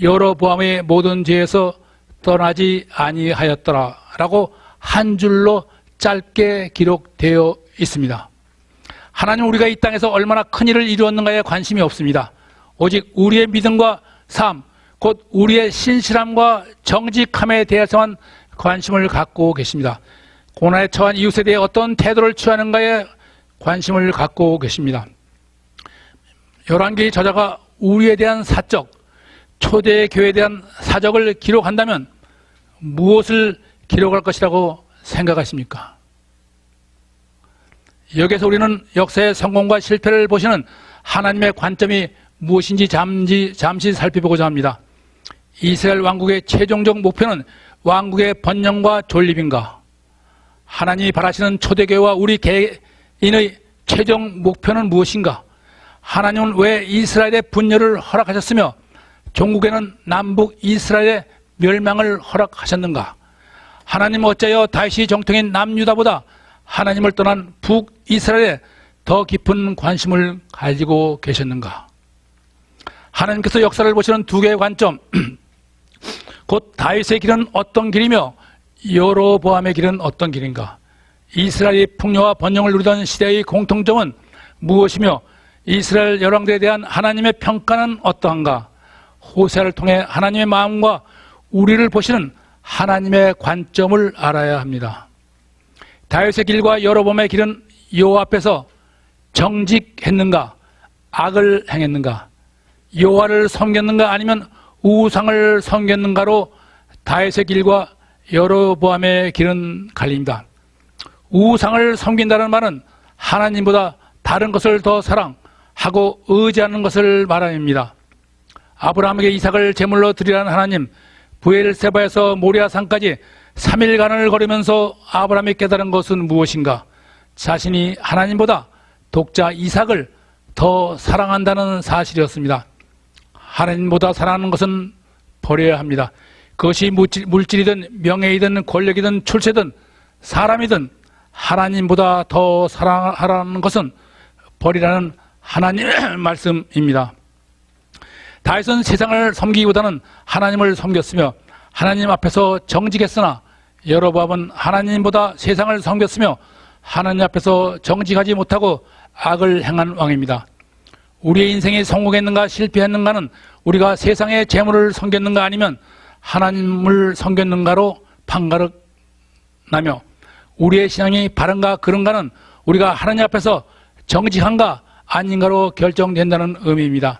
여로보암의 모든 죄에서 떠나지 아니하였더라 라고 한 줄로 짧게 기록되어 있습니다. 하나님 우리가 이 땅에서 얼마나 큰 일을 이루었는가에 관심이 없습니다. 오직 우리의 믿음과 삶, 곧 우리의 신실함과 정직함에 대해서만 관심을 갖고 계십니다. 고난에 처한 이웃에 대해 어떤 태도를 취하는가에 관심을 갖고 계십니다. 열왕기 저자가 우리에 대한 사적, 초대 교회에 대한 사적을 기록한다면 무엇을 기록할 것이라고 생각하십니까? 여기서 우리는 역사의 성공과 실패를 보시는 하나님의 관점이 무엇인지 잠시 살펴보고자 합니다. 이스라엘 왕국의 최종적 목표는 왕국의 번영과 존립인가? 하나님이 바라시는 초대교회와 우리 개인의 최종 목표는 무엇인가? 하나님은 왜 이스라엘의 분열을 허락하셨으며 종국에는 남북 이스라엘의 멸망을 허락하셨는가? 하나님은 어찌하여 다윗이 정통인 남유다보다 하나님을 떠난 북이스라엘에 더 깊은 관심을 가지고 계셨는가? 하나님께서 역사를 보시는 두 개의 관점, 곧 다윗의 길은 어떤 길이며 여로보암의 길은 어떤 길인가? 이스라엘이 풍요와 번영을 누리던 시대의 공통점은 무엇이며 이스라엘 열왕들에 대한 하나님의 평가는 어떠한가? 호세아를 통해 하나님의 마음과 우리를 보시는 하나님의 관점을 알아야 합니다. 다윗의 길과 여로보암의 길은 여호와 앞에서 정직했는가? 악을 행했는가? 여호와를 섬겼는가? 아니면 우상을 섬겼는가로 다윗의 길과 여로보암의 길은 갈립니다. 우상을 섬긴다는 말은 하나님보다 다른 것을 더 사랑하고 의지하는 것을 말합니다. 아브라함에게 이삭을 제물로 드리라는 하나님, 브엘세바에서 모리아산까지 3일간을 걸으면서 아브라함이 깨달은 것은 무엇인가? 자신이 하나님보다 독자 이삭을 더 사랑한다는 사실이었습니다. 하나님보다 사랑하는 것은 버려야 합니다. 그것이 물질이든 명예이든 권력이든 출세든 사람이든 하나님보다 더 사랑하라는 것은 버리라는 하나님의 말씀입니다. 다윗은 세상을 섬기기보다는 하나님을 섬겼으며 하나님 앞에서 정직했으나 여로보암은 하나님보다 세상을 섬겼으며 하나님 앞에서 정직하지 못하고 악을 행한 왕입니다. 우리의 인생이 성공했는가 실패했는가는 우리가 세상의 재물을 섬겼는가 아니면 하나님을 섬겼는가로 판가름 나며 우리의 신앙이 바른가 그른가는 우리가 하나님 앞에서 정직한가 아닌가로 결정된다는 의미입니다.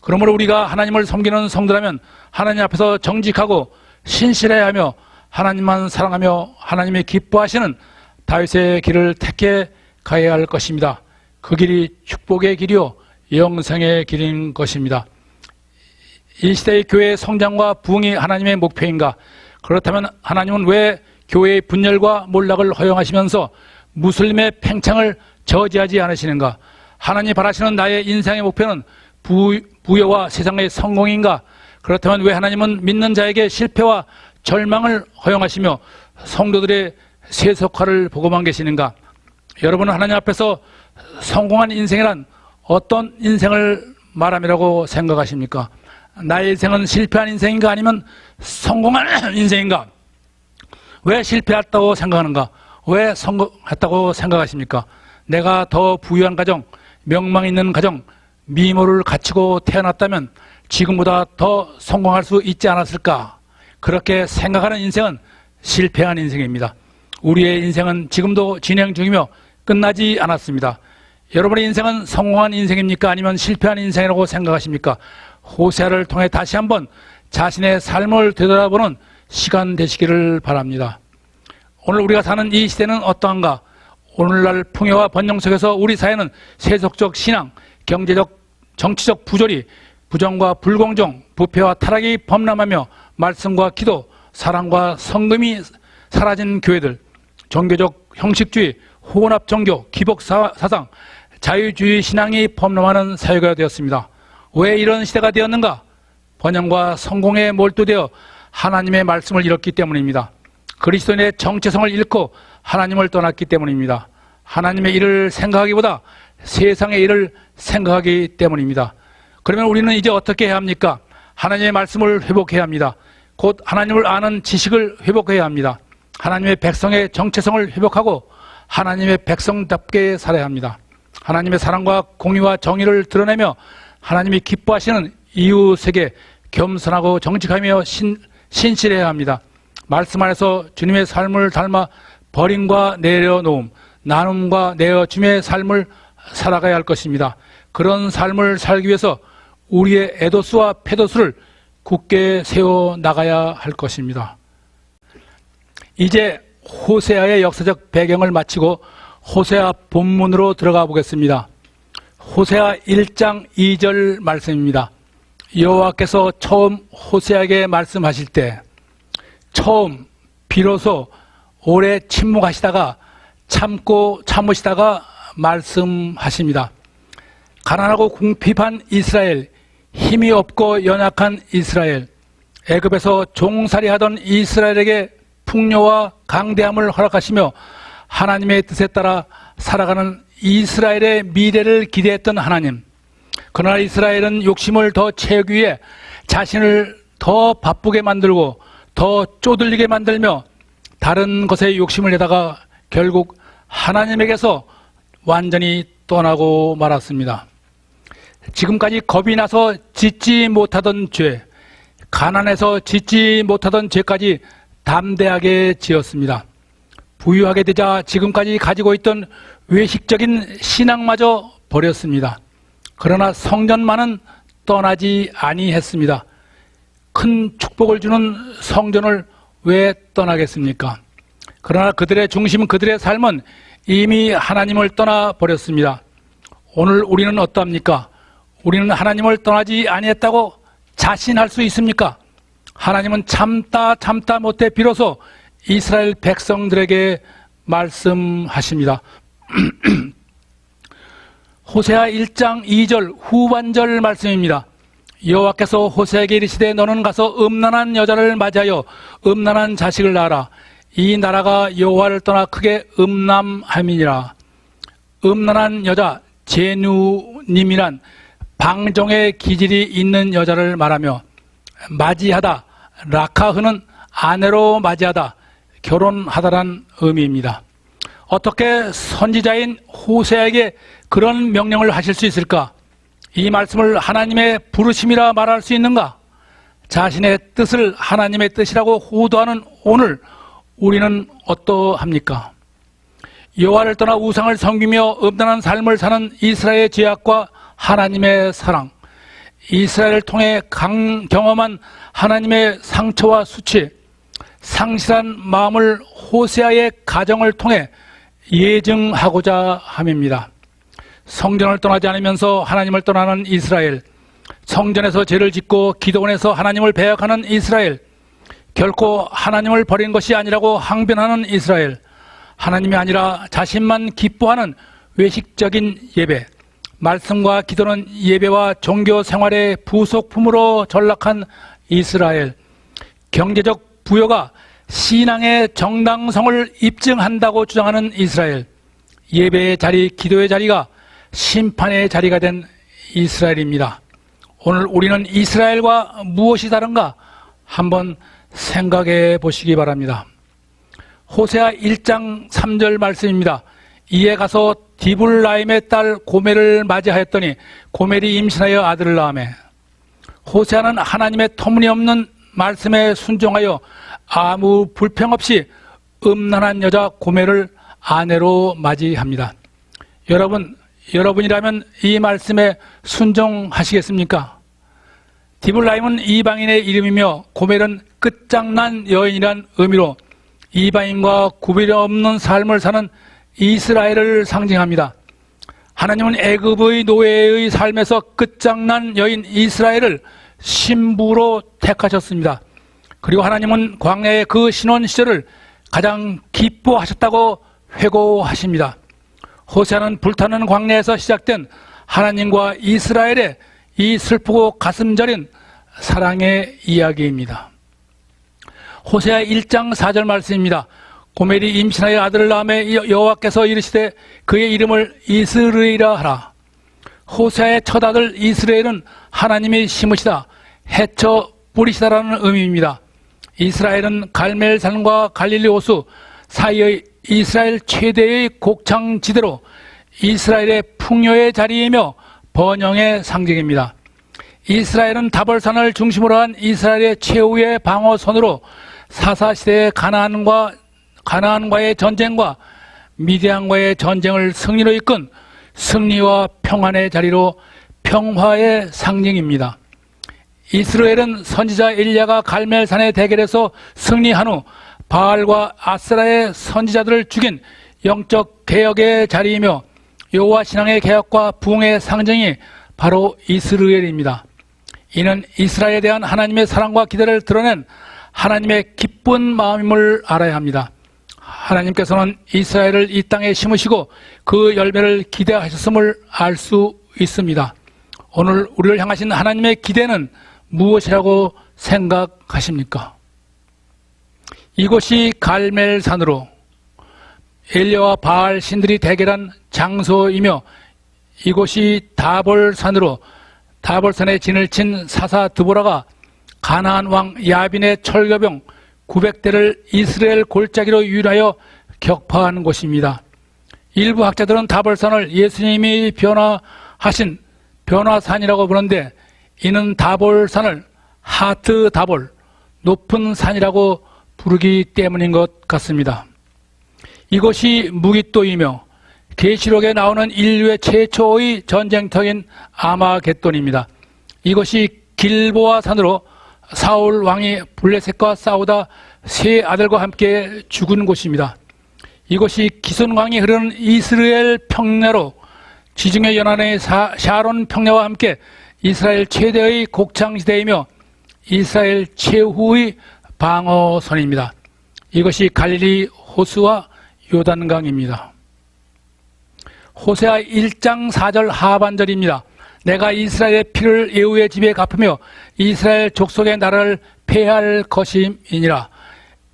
그러므로 우리가 하나님을 섬기는 성도라면 하나님 앞에서 정직하고 신실해야 하며 하나님만 사랑하며 하나님이 기뻐하시는 다윗의 길을 택해 가야 할 것입니다. 그 길이 축복의 길이요 영생의 길인 것입니다. 이 시대의 교회의 성장과 부흥이 하나님의 목표인가? 그렇다면 하나님은 왜 교회의 분열과 몰락을 허용하시면서 무슬림의 팽창을 저지하지 않으시는가? 하나님 바라시는 나의 인생의 목표는 부여와 세상의 성공인가? 그렇다면 왜 하나님은 믿는 자에게 실패와 절망을 허용하시며 성도들의 세속화를 보고만 계시는가? 여러분은 하나님 앞에서 성공한 인생이란 어떤 인생을 말함이라고 생각하십니까? 나의 인생은 실패한 인생인가 아니면 성공한 인생인가? 왜 실패했다고 생각하는가? 왜 성공했다고 생각하십니까? 내가 더 부유한 가정, 명망 있는 가정, 미모를 갖추고 태어났다면 지금보다 더 성공할 수 있지 않았을까? 그렇게 생각하는 인생은 실패한 인생입니다. 우리의 인생은 지금도 진행 중이며 끝나지 않았습니다. 여러분의 인생은 성공한 인생입니까? 아니면 실패한 인생이라고 생각하십니까? 호세아를 통해 다시 한번 자신의 삶을 되돌아보는 시간 되시기를 바랍니다. 오늘 우리가 사는 이 시대는 어떠한가? 오늘날 풍요와 번영 속에서 우리 사회는 세속적 신앙, 경제적, 정치적 부조리, 부정과 불공정, 부패와 타락이 범람하며 말씀과 기도, 사랑과 성금이 사라진 교회들, 종교적 형식주의, 혼합 종교, 기복 사상, 자유주의 신앙이 범람하는 사회가 되었습니다. 왜 이런 시대가 되었는가? 번영과 성공에 몰두되어 하나님의 말씀을 잃었기 때문입니다. 그리스도인의 정체성을 잃고 하나님을 떠났기 때문입니다. 하나님의 일을 생각하기보다 세상의 일을 생각하기 때문입니다. 그러면 우리는 이제 어떻게 해야 합니까? 하나님의 말씀을 회복해야 합니다. 곧 하나님을 아는 지식을 회복해야 합니다. 하나님의 백성의 정체성을 회복하고 하나님의 백성답게 살아야 합니다. 하나님의 사랑과 공의와 정의를 드러내며 하나님이 기뻐하시는 이웃에게 겸손하고 정직하며 신실해야 합니다. 말씀 안에서 주님의 삶을 닮아 버림과 내려놓음, 나눔과 내어줌의 삶을 살아가야 할 것입니다. 그런 삶을 살기 위해서 우리의 에도스와 페도스를 굳게 세워나가야 할 것입니다. 이제 호세아의 역사적 배경을 마치고 호세아 본문으로 들어가 보겠습니다. 호세아 1장 2절 말씀입니다. 여호와께서 처음 호세아에게 말씀하실 때 처음 비로소 오래 침묵하시다가 참으시다가 말씀하십니다. 가난하고 궁핍한 이스라엘, 힘이 없고 연약한 이스라엘, 애굽에서 종살이하던 이스라엘에게 풍요와 강대함을 허락하시며 하나님의 뜻에 따라 살아가는 이스라엘의 미래를 기대했던 하나님. 그러나 이스라엘은 욕심을 더 채우기 위해 자신을 더 바쁘게 만들고 더 쪼들리게 만들며 다른 것에 욕심을 내다가 결국 하나님에게서 완전히 떠나고 말았습니다. 지금까지 겁이 나서 짓지 못하던 죄, 가난해서 짓지 못하던 죄까지 담대하게 지었습니다. 부유하게 되자 지금까지 가지고 있던 외식적인 신앙마저 버렸습니다. 그러나 성전만은 떠나지 아니했습니다. 큰 축복을 주는 성전을 왜 떠나겠습니까? 그러나 그들의 중심, 그들의 삶은 이미 하나님을 떠나버렸습니다. 오늘 우리는 어떠합니까? 우리는 하나님을 떠나지 아니했다고 자신할 수 있습니까? 하나님은 참다 못해 비로소 이스라엘 백성들에게 말씀하십니다. 호세아 1장 2절 후반절 말씀입니다. 여호와께서 호세아에게 이르시되 너는 가서 음란한 여자를 맞이하여 음란한 자식을 낳아라. 이 나라가 여호와를 떠나 크게 음란함이니라. 음란한 여자, 제누님이란 방종의 기질이 있는 여자를 말하며 맞이하다, 라카흐는 아내로 맞이하다, 결혼하다란 의미입니다. 어떻게 선지자인 호세아에게 그런 명령을 하실 수 있을까? 이 말씀을 하나님의 부르심이라 말할 수 있는가? 자신의 뜻을 하나님의 뜻이라고 호도하는 오늘 우리는 어떠합니까? 여호와를 떠나 우상을 섬기며 음란한 삶을 사는 이스라엘의 죄악과 하나님의 사랑, 이스라엘을 통해 경험한 하나님의 상처와 수치, 상실한 마음을 호세아의 가정을 통해 예증하고자 함입니다. 성전을 떠나지 않으면서 하나님을 떠나는 이스라엘, 성전에서 죄를 짓고 기도원에서 하나님을 배역하는 이스라엘, 결코 하나님을 버린 것이 아니라고 항변하는 이스라엘, 하나님이 아니라 자신만 기뻐하는 외식적인 예배, 말씀과 기도는 예배와 종교 생활의 부속품으로 전락한 이스라엘, 경제적 부여가 신앙의 정당성을 입증한다고 주장하는 이스라엘, 예배의 자리, 기도의 자리가 심판의 자리가 된 이스라엘입니다. 오늘 우리는 이스라엘과 무엇이 다른가 한번 생각해 보시기 바랍니다. 호세아 1장 3절 말씀입니다. 이에 가서 디블라임의 딸 고멜을 맞이하였더니 고멜이 임신하여 아들을 낳으매. 호세아는 하나님의 터무니없는 말씀에 순종하여 아무 불평 없이 음란한 여자 고멜을 아내로 맞이합니다. 여러분이라면 이 말씀에 순종하시겠습니까? 디블라임은 이방인의 이름이며 고멜은 끝장난 여인이란 의미로 이방인과 구별이 없는 삶을 사는 이스라엘을 상징합니다. 하나님은 애굽의 노예의 삶에서 끝장난 여인 이스라엘을 신부로 택하셨습니다. 그리고 하나님은 광야의 그 신혼 시절을 가장 기뻐하셨다고 회고하십니다. 호세아는 불타는 광야에서 시작된 하나님과 이스라엘의 이 슬프고 가슴 저린 사랑의 이야기입니다. 호세아 1장 4절 말씀입니다. 고멜이 임신하여 아들을 낳으매 여호와께서 이르시되 그의 이름을 이스르엘이라 하라. 호세아의 첫 아들 이스라엘은 하나님이 심으시다, 해쳐 뿌리시다라는 의미입니다. 이스라엘은 갈멜산과 갈릴리 호수 사이의 이스라엘 최대의 곡창지대로 이스라엘의 풍요의 자리이며 번영의 상징입니다. 이스라엘은 다볼산을 중심으로 한 이스라엘의 최후의 방어선으로 사사시대의 가나안과의 전쟁과 미디안과의 전쟁을 승리로 이끈 승리와 평안의 자리로 평화의 상징입니다. 이스라엘은 선지자 엘리야가 갈멜산의 대결에서 승리한 후 바알과 아스라의 선지자들을 죽인 영적 개혁의 자리이며 여호와 신앙의 개혁과 부흥의 상징이 바로 이스라엘입니다. 이는 이스라엘에 대한 하나님의 사랑과 기대를 드러낸 하나님의 기쁜 마음임을 알아야 합니다. 하나님께서는 이스라엘을 이 땅에 심으시고 그 열매를 기대하셨음을 알 수 있습니다. 오늘 우리를 향하신 하나님의 기대는 무엇이라고 생각하십니까? 이곳이 갈멜산으로 엘리야와 바알 신들이 대결한 장소이며 이곳이 다볼산으로 다볼산에 진을 친 사사 드보라가 가나안 왕 야빈의 철거병 900대를 이스라엘 골짜기로 유인하여 격파한 곳입니다. 일부 학자들은 다볼산을 예수님이 변화하신 변화산이라고 부르는데 이는 다볼산을 하트 다볼, 높은 산이라고 부르기 때문인 것 같습니다. 이것이 무기또이며 계시록에 나오는 인류의 최초의 전쟁터인 아마겟돈입니다. 이것이 길보아 산으로 사울 왕이 블레셋과 싸우다 세 아들과 함께 죽은 곳입니다. 이것이 기손강이 흐르는 이스라엘 평야로 지중해 연안의 샤론 평야와 함께 이스라엘 최대의 곡창지대이며 이스라엘 최후의 방어선입니다. 이것이 갈릴리 호수와 요단강입니다. 호세아 1장 4절 하반절입니다. 내가 이스라엘의 피를 예후의 집에 갚으며 이스라엘 족속의 나라를 폐할 것임이니라.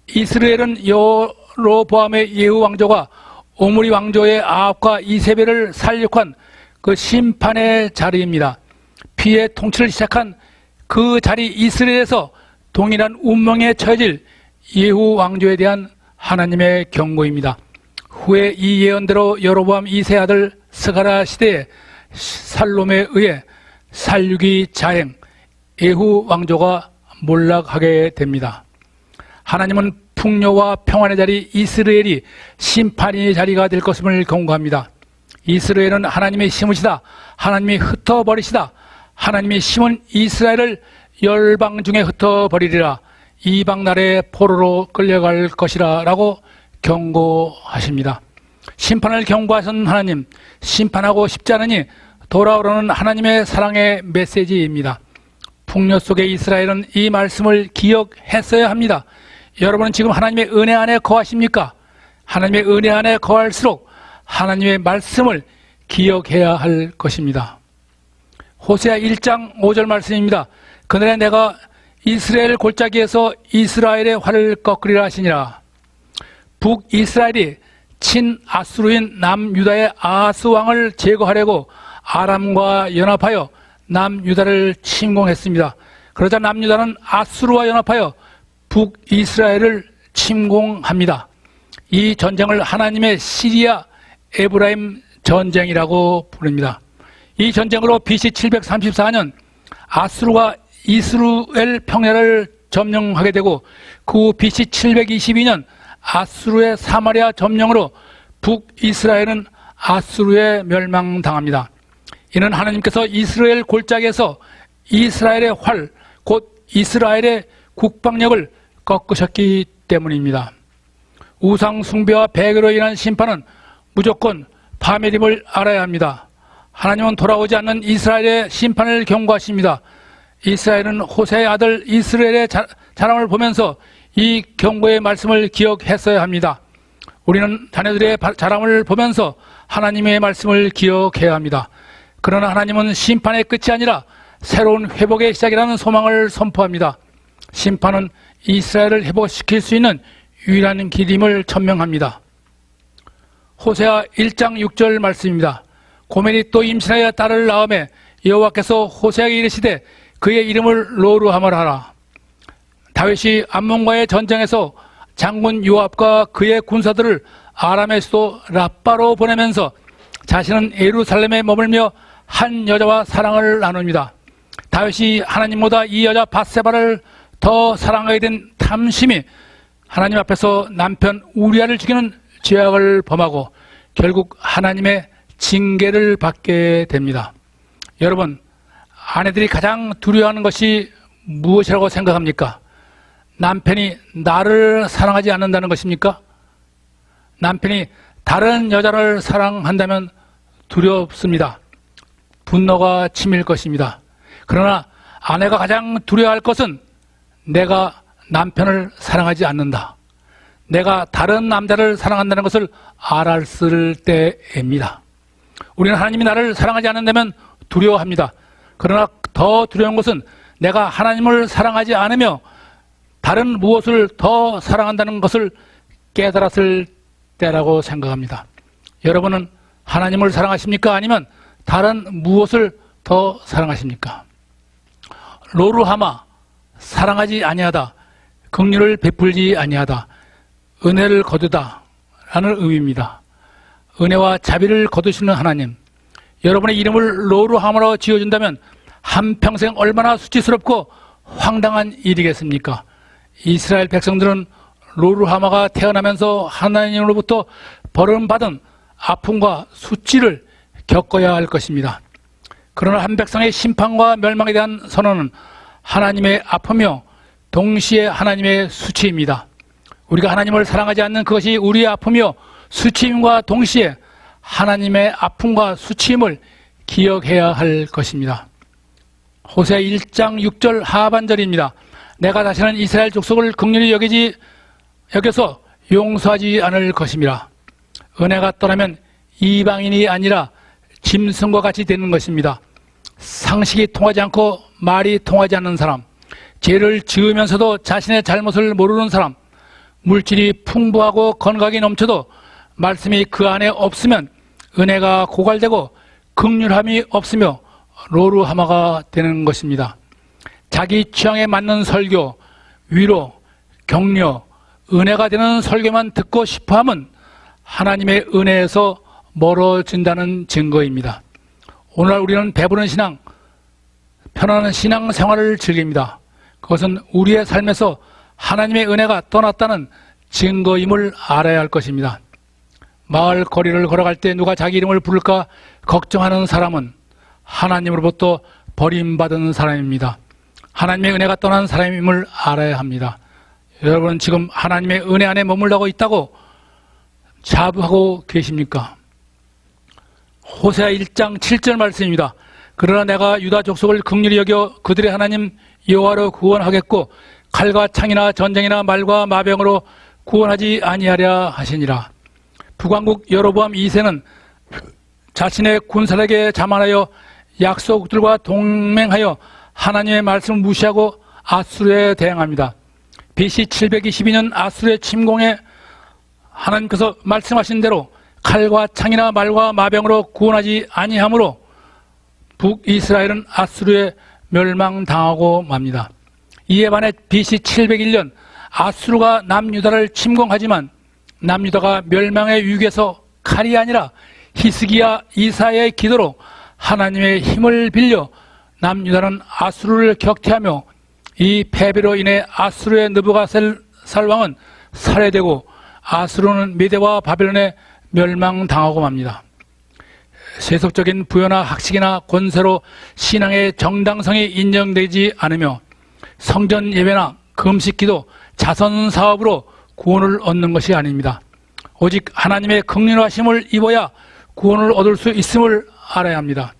이스라엘은 여로보암의 예후 왕조가 오므리 왕조의 아합과 이세벨을 살육한 그 심판의 자리입니다. 피의 통치를 시작한 그 자리 이스라엘에서 동일한 운명에 처해질 예후 왕조에 대한 하나님의 경고입니다. 후에 이 예언대로 여로보암 2세 아들 스가랴 시대에 살롬에 의해 살육이 자행, 예후 왕조가 몰락하게 됩니다. 하나님은 풍요와 평안의 자리 이스라엘이 심판의 자리가 될 것임을 경고합니다. 이스라엘은 하나님이 심으시다, 하나님이 흩어버리시다, 하나님이 심은 이스라엘을 열방 중에 흩어버리리라, 이방 나라의 포로로 끌려갈 것이라 라고 경고하십니다. 심판을 경고하신 하나님, 심판하고 싶지 않으니 돌아오려는 하나님의 사랑의 메시지입니다. 풍요 속의 이스라엘은 이 말씀을 기억했어야 합니다. 여러분은 지금 하나님의 은혜 안에 거하십니까? 하나님의 은혜 안에 거할수록 하나님의 말씀을 기억해야 할 것입니다. 호세아 1장 5절 말씀입니다. 그날에 내가 이스라엘 골짜기에서 이스라엘의 활을 꺾으리라 하시니라. 북이스라엘이 친아수르인 남유다의 아하스 왕을 제거하려고 아람과 연합하여 남유다를 침공했습니다. 그러자 남유다는 아수르와 연합하여 북이스라엘을 침공합니다. 이 전쟁을 하나님의 시리아 에브라임 전쟁이라고 부릅니다. 이 전쟁으로 BC 734년 아수르가 이스라엘 평야를 점령하게 되고 그 후 BC 722년 아수르의 사마리아 점령으로 북이스라엘은 아수르에 멸망당합니다. 이는 하나님께서 이스라엘 골짜기에서 이스라엘의 활, 곧 이스라엘의 국방력을 꺾으셨기 때문입니다. 우상 숭배와 배교로 인한 심판은 무조건 파멸임을 알아야 합니다. 하나님은 돌아오지 않는 이스라엘의 심판을 경고하십니다. 이스라엘은 호세의 아들 이스라엘의 자랑을 보면서 이 경고의 말씀을 기억했어야 합니다. 우리는 자녀들의 자랑을 보면서 하나님의 말씀을 기억해야 합니다. 그러나 하나님은 심판의 끝이 아니라 새로운 회복의 시작이라는 소망을 선포합니다. 심판은 이스라엘을 회복시킬 수 있는 유일한 길임을 천명합니다. 호세아 1장 6절 말씀입니다. 고멜이 또 임신하여 딸을 낳음에 여호와께서 호세아에게 이르시되 그의 이름을 로루하마라 하라. 다윗이 암몬과의 전쟁에서 장군 요압과 그의 군사들을 아람의 수도 라빠로 보내면서 자신은 예루살렘에 머물며 한 여자와 사랑을 나눕니다. 다윗이 하나님보다 이 여자 밧세바를 더 사랑하게 된 탐심이 하나님 앞에서 남편 우리아를 죽이는 죄악을 범하고 결국 하나님의 징계를 받게 됩니다. 여러분, 아내들이 가장 두려워하는 것이 무엇이라고 생각합니까? 남편이 나를 사랑하지 않는다는 것입니까? 남편이 다른 여자를 사랑한다면 두렵습니다. 분노가 치밀 것입니다. 그러나 아내가 가장 두려워할 것은 내가 남편을 사랑하지 않는다, 내가 다른 남자를 사랑한다는 것을 알았을 때입니다. 우리는 하나님이 나를 사랑하지 않는다면 두려워합니다. 그러나 더 두려운 것은 내가 하나님을 사랑하지 않으며 다른 무엇을 더 사랑한다는 것을 깨달았을 때라고 생각합니다. 여러분은 하나님을 사랑하십니까? 아니면 다른 무엇을 더 사랑하십니까? 로루하마, 사랑하지 아니하다, 긍휼을 베풀지 아니하다, 은혜를 거두다 라는 의미입니다. 은혜와 자비를 거두시는 하나님, 여러분의 이름을 로루하마로 지어준다면 한평생 얼마나 수치스럽고 황당한 일이겠습니까? 이스라엘 백성들은 로루하마가 태어나면서 하나님으로부터 버림받은 아픔과 수치를 겪어야 할 것입니다. 그러나 한 백성의 심판과 멸망에 대한 선언은 하나님의 아픔이며 동시에 하나님의 수치입니다. 우리가 하나님을 사랑하지 않는 그것이 우리의 아픔이며 수치임과 동시에 하나님의 아픔과 수치임을 기억해야 할 것입니다. 호세아 1장 6절 하반절입니다. 내가 다시는 이스라엘 족속을 긍휼히 여겨서 용서하지 않을 것입니다. 은혜가 떠나면 이방인이 아니라 짐승과 같이 되는 것입니다. 상식이 통하지 않고 말이 통하지 않는 사람, 죄를 지으면서도 자신의 잘못을 모르는 사람, 물질이 풍부하고 건강이 넘쳐도 말씀이 그 안에 없으면 은혜가 고갈되고 긍휼함이 없으며 로루하마가 되는 것입니다. 자기 취향에 맞는 설교, 위로, 격려, 은혜가 되는 설교만 듣고 싶어함은 하나님의 은혜에서 멀어진다는 증거입니다. 오늘날 우리는 배부른 신앙, 편안한 신앙 생활을 즐깁니다. 그것은 우리의 삶에서 하나님의 은혜가 떠났다는 증거임을 알아야 할 것입니다. 마을 거리를 걸어갈 때 누가 자기 이름을 부를까 걱정하는 사람은 하나님으로부터 버림받은 사람입니다. 하나님의 은혜가 떠난 사람임을 알아야 합니다. 여러분은 지금 하나님의 은혜 안에 머물러고 있다고 자부하고 계십니까? 호세아 1장 7절 말씀입니다. 그러나 내가 유다 족속을 긍휼히 여겨 그들의 하나님 여호와로 구원하겠고 칼과 창이나 전쟁이나 말과 마병으로 구원하지 아니하랴 하시니라. 북왕국 여로보암 2세는 자신의 군사력에 자만하여 약속들과 동맹하여 하나님의 말씀을 무시하고 아수르에 대항합니다. BC 722년 아수르의 침공에 하나님께서 말씀하신 대로 칼과 창이나 말과 마병으로 구원하지 아니하므로 북이스라엘은 아수르에 멸망당하고 맙니다. 이에 반해 BC 701년 아수르가 남유다를 침공하지만 남유다가 멸망의 위기에서 칼이 아니라 히스기야 이사야의 기도로 하나님의 힘을 빌려 남유다는 아수르를 격퇴하며 이 패배로 인해 아수르의 느부갓네살 왕은 살해되고 아수르는 메대와 바벨론에 멸망당하고 맙니다. 세속적인 부여나 학식이나 권세로 신앙의 정당성이 인정되지 않으며 성전 예배나 금식기도 자선 사업으로 구원을 얻는 것이 아닙니다. 오직 하나님의 긍휼하심을 입어야 구원을 얻을 수 있음을 알아야 합니다.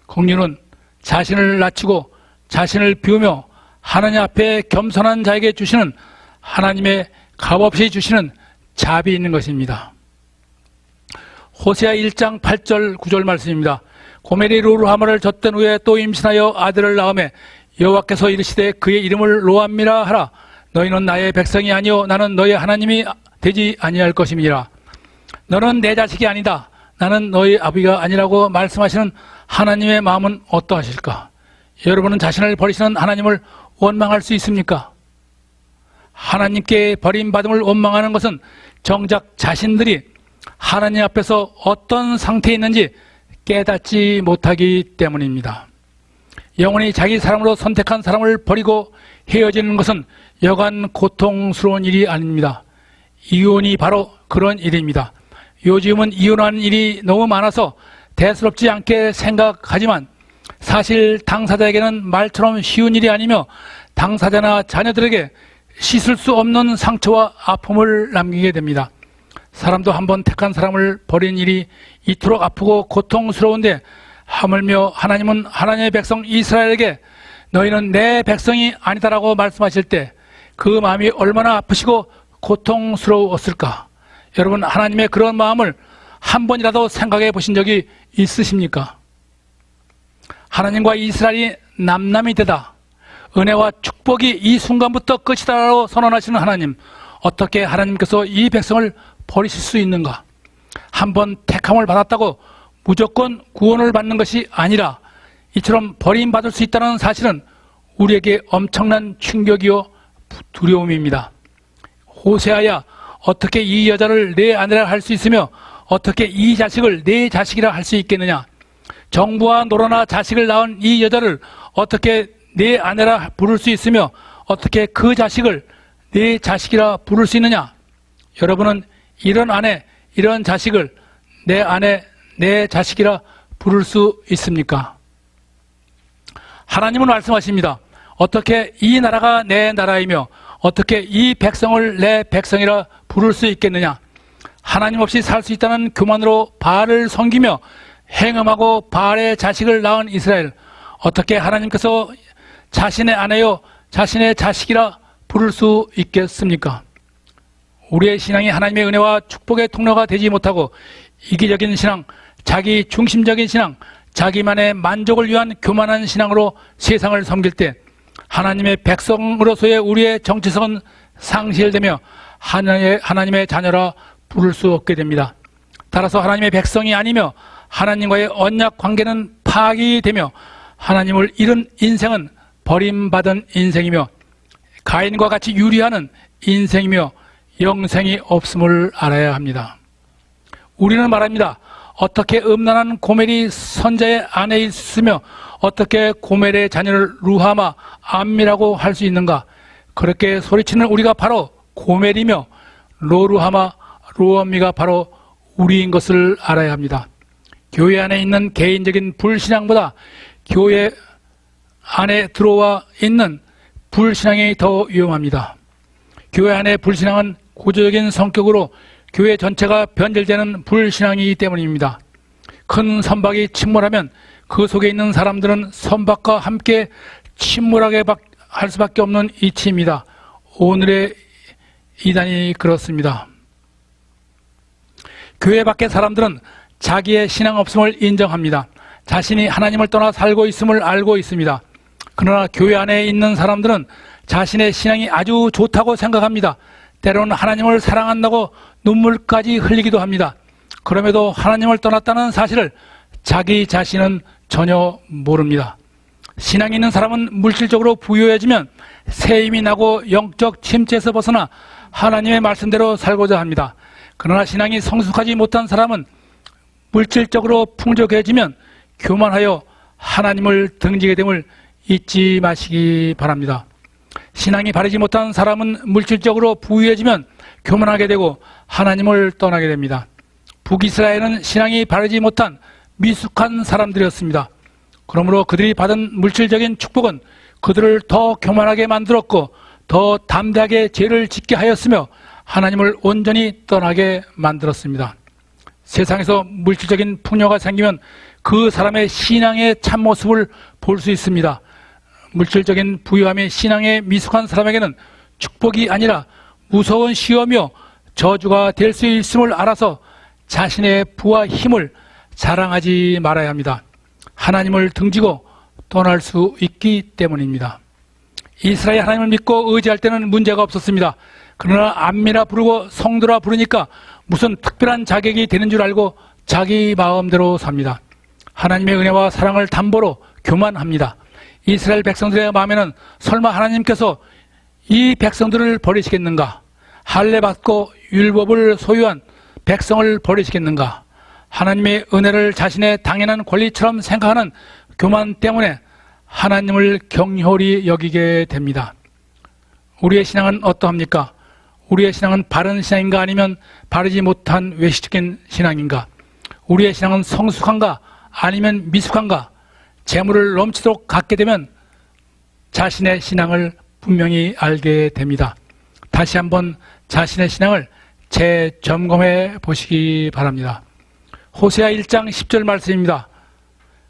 긍휼은 자신을 낮추고 자신을 비우며 하나님 앞에 겸손한 자에게 주시는 하나님의 값없이 주시는 자비 있는 것입니다. 호세아 1장 8절 9절 말씀입니다. 고멜이 로루하마를 젖던 후에 또 임신하여 아들을 낳음에 여호와께서 이르시되 그의 이름을 로암미라 하라. 너희는 나의 백성이 아니요 나는 너의 하나님이 되지 아니할 것임이라. 너는 내 자식이 아니다. 나는 너희 아비가 아니라고 말씀하시는 하나님의 마음은 어떠하실까? 여러분은 자신을 버리시는 하나님을 원망할 수 있습니까? 하나님께 버림받음을 원망하는 것은 정작 자신들이 하나님 앞에서 어떤 상태에 있는지 깨닫지 못하기 때문입니다. 영원히 자기 사람으로 선택한 사람을 버리고 헤어지는 것은 여간 고통스러운 일이 아닙니다. 이혼이 바로 그런 일입니다. 요즘은 이혼하는 일이 너무 많아서 대수롭지 않게 생각하지만 사실 당사자에게는 말처럼 쉬운 일이 아니며 당사자나 자녀들에게 씻을 수 없는 상처와 아픔을 남기게 됩니다. 사람도 한번 택한 사람을 버린 일이 이토록 아프고 고통스러운데 하물며 하나님은 하나님의 백성 이스라엘에게 너희는 내 백성이 아니다라고 말씀하실 때 그 마음이 얼마나 아프시고 고통스러웠을까? 여러분, 하나님의 그런 마음을 한 번이라도 생각해 보신 적이 있으십니까? 하나님과 이스라엘이 남남이 되다, 은혜와 축복이 이 순간부터 끝이다라고 선언하시는 하나님, 어떻게 하나님께서 이 백성을 버리실 수 있는가? 한번 택함을 받았다고 무조건 구원을 받는 것이 아니라 이처럼 버림받을 수 있다는 사실은 우리에게 엄청난 충격이요 두려움입니다. 호세아야, 어떻게 이 여자를 내 아내라 할 수 있으며 어떻게 이 자식을 내 자식이라 할 수 있겠느냐? 정부와 노라나 자식을 낳은 이 여자를 어떻게 내 아내라 부를 수 있으며 어떻게 그 자식을 내 자식이라 부를 수 있느냐? 여러분은 이런 아내, 이런 자식을 내 아내, 내 자식이라 부를 수 있습니까? 하나님은 말씀하십니다. 어떻게 이 나라가 내 나라이며 어떻게 이 백성을 내 백성이라 부를 수 있겠느냐? 하나님 없이 살 수 있다는 교만으로 바알을 섬기며 행음하고 바알의 자식을 낳은 이스라엘, 어떻게 하나님께서 자신의 아내요 자신의 자식이라 부를 수 있겠습니까? 우리의 신앙이 하나님의 은혜와 축복의 통로가 되지 못하고 이기적인 신앙, 자기 중심적인 신앙, 자기만의 만족을 위한 교만한 신앙으로 세상을 섬길 때 하나님의 백성으로서의 우리의 정체성은 상실되며 하나님의 자녀라 부를 수 없게 됩니다. 따라서 하나님의 백성이 아니며 하나님과의 언약 관계는 파기되며 하나님을 잃은 인생은 버림받은 인생이며 가인과 같이 유리하는 인생이며 영생이 없음을 알아야 합니다. 우리는 말합니다. 어떻게 음란한 고멜이 선자의 아내에 있으며 어떻게 고멜의 자녀를 루하마, 암미라고 할 수 있는가? 그렇게 소리치는 우리가 바로 고멜이며 로루하마, 로암미가 바로 우리인 것을 알아야 합니다. 교회 안에 있는 개인적인 불신앙보다 교회 안에 들어와 있는 불신앙이 더 위험합니다. 교회 안의 불신앙은 구조적인 성격으로 교회 전체가 변질되는 불신앙이기 때문입니다. 큰 선박이 침몰하면 그 속에 있는 사람들은 선박과 함께 침몰하게 할 수밖에 없는 이치입니다. 오늘의 이단이 그렇습니다. 교회 밖의 사람들은 자기의 신앙 없음을 인정합니다. 자신이 하나님을 떠나 살고 있음을 알고 있습니다. 그러나 교회 안에 있는 사람들은 자신의 신앙이 아주 좋다고 생각합니다. 때로는 하나님을 사랑한다고 눈물까지 흘리기도 합니다. 그럼에도 하나님을 떠났다는 사실을 자기 자신은 전혀 모릅니다. 신앙이 있는 사람은 물질적으로 부유해지면 새 힘이 나고 영적 침체에서 벗어나 하나님의 말씀대로 살고자 합니다. 그러나 신앙이 성숙하지 못한 사람은 물질적으로 풍족해지면 교만하여 하나님을 등지게 됨을 잊지 마시기 바랍니다. 신앙이 바르지 못한 사람은 물질적으로 부유해지면 교만하게 되고 하나님을 떠나게 됩니다. 북이스라엘은 신앙이 바르지 못한 미숙한 사람들이었습니다. 그러므로 그들이 받은 물질적인 축복은 그들을 더 교만하게 만들었고 더 담대하게 죄를 짓게 하였으며 하나님을 온전히 떠나게 만들었습니다. 세상에서 물질적인 풍요가 생기면 그 사람의 신앙의 참모습을 볼 수 있습니다. 물질적인 부유함이 신앙에 미숙한 사람에게는 축복이 아니라 무서운 시험이요 저주가 될 수 있음을 알아서 자신의 부와 힘을 자랑하지 말아야 합니다. 하나님을 등지고 떠날 수 있기 때문입니다. 이스라엘 하나님을 믿고 의지할 때는 문제가 없었습니다. 그러나 암미라 부르고 성도라 부르니까 무슨 특별한 자격이 되는 줄 알고 자기 마음대로 삽니다. 하나님의 은혜와 사랑을 담보로 교만합니다. 이스라엘 백성들의 마음에는 설마 하나님께서 이 백성들을 버리시겠는가? 할례 받고 율법을 소유한 백성을 버리시겠는가? 하나님의 은혜를 자신의 당연한 권리처럼 생각하는 교만 때문에 하나님을 경홀히 여기게 됩니다. 우리의 신앙은 어떠합니까? 우리의 신앙은 바른 신앙인가 아니면 바르지 못한 외식적인 신앙인가? 우리의 신앙은 성숙한가 아니면 미숙한가? 재물을 넘치도록 갖게 되면 자신의 신앙을 분명히 알게 됩니다. 다시 한번 자신의 신앙을 재점검해 보시기 바랍니다. 호세아 1장 10절 말씀입니다.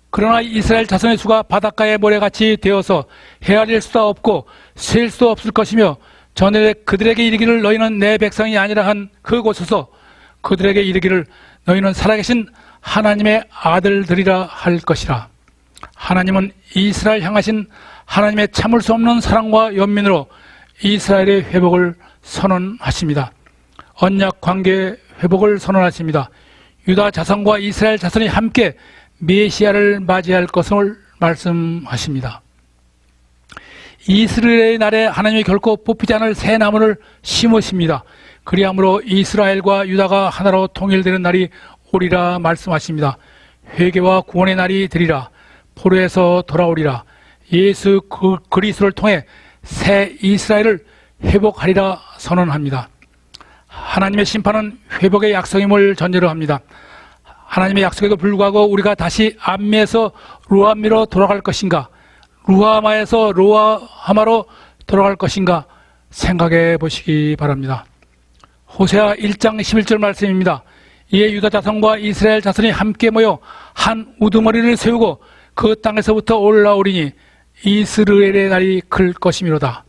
그러나 이스라엘 자손의 수가 바닷가의 모래같이 되어서 헤아릴 수도 없고 셀 수도 없을 것이며 전에 그들에게 이르기를 너희는 내 백성이 아니라 한 그곳에서 그들에게 이르기를 너희는 살아계신 하나님의 아들들이라 할 것이라. 하나님은 이스라엘 향하신 하나님의 참을 수 없는 사랑과 연민으로 이스라엘의 회복을 선언하십니다. 언약 관계 회복을 선언하십니다. 유다 자손과 이스라엘 자손이 함께 메시아를 맞이할 것을 말씀하십니다. 이스라엘의 날에 하나님이 결코 뽑히지 않을 새 나무를 심으십니다. 그리함으로 이스라엘과 유다가 하나로 통일되는 날이 오리라 말씀하십니다. 회개와 구원의 날이 되리라. 포로에서 돌아오리라. 예수 그리스도를 통해 새 이스라엘을 회복하리라 선언합니다. 하나님의 심판은 회복의 약속임을 전제로 합니다. 하나님의 약속에도 불구하고 우리가 다시 암미에서 루함미로 돌아갈 것인가, 루하마에서 로하마로 돌아갈 것인가 생각해 보시기 바랍니다. 호세아 1장 11절 말씀입니다. 이에 유다 자손과 이스라엘 자손이 함께 모여 한 우두머리를 세우고 그 땅에서부터 올라오리니 이스라엘의 날이 클 것이미로다.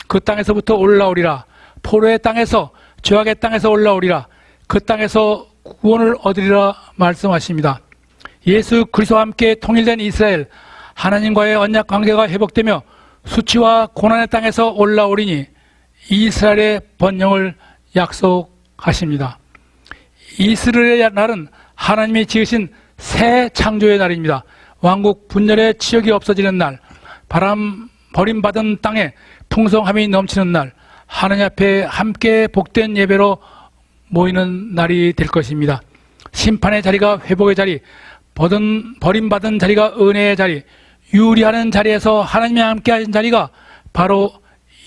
그 땅에서부터 올라오리라. 포로의 땅에서, 죄악의 땅에서 올라오리라. 그 땅에서 구원을 얻으리라 말씀하십니다. 예수 그리스도와 함께 통일된 이스라엘, 하나님과의 언약 관계가 회복되며 수치와 고난의 땅에서 올라오리니 이스라엘의 번영을 약속하십니다. 이스라엘의 날은 하나님이 지으신 새 창조의 날입니다. 왕국 분열의 치욕이 없어지는 날, 버림받은 땅에 풍성함이 넘치는 날, 하나님 앞에 함께 복된 예배로 모이는 날이 될 것입니다. 심판의 자리가 회복의 자리, 버림받은 자리가 은혜의 자리, 유리하는 자리에서 하나님이 함께 하신 자리가 바로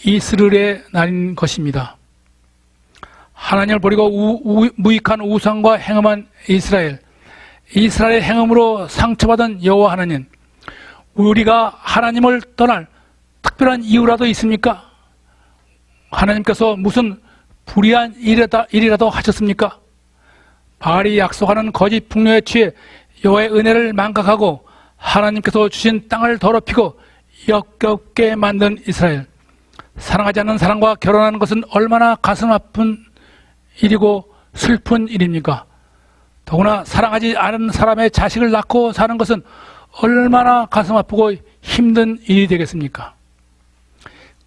이스라엘의 날인 것입니다. 하나님을 버리고 무익한 우상과 행음한 이스라엘의 행음으로 상처받은 여호와 하나님, 우리가 하나님을 떠날 특별한 이유라도 있습니까? 하나님께서 무슨 불의한 일이라도 하셨습니까? 바알이 약속하는 거짓 풍요에 취해 여호와의 은혜를 망각하고 하나님께서 주신 땅을 더럽히고 역겹게 만든 이스라엘. 사랑하지 않는 사람과 결혼하는 것은 얼마나 가슴 아픈 일이고 슬픈 일입니까? 더구나 사랑하지 않은 사람의 자식을 낳고 사는 것은 얼마나 가슴 아프고 힘든 일이 되겠습니까?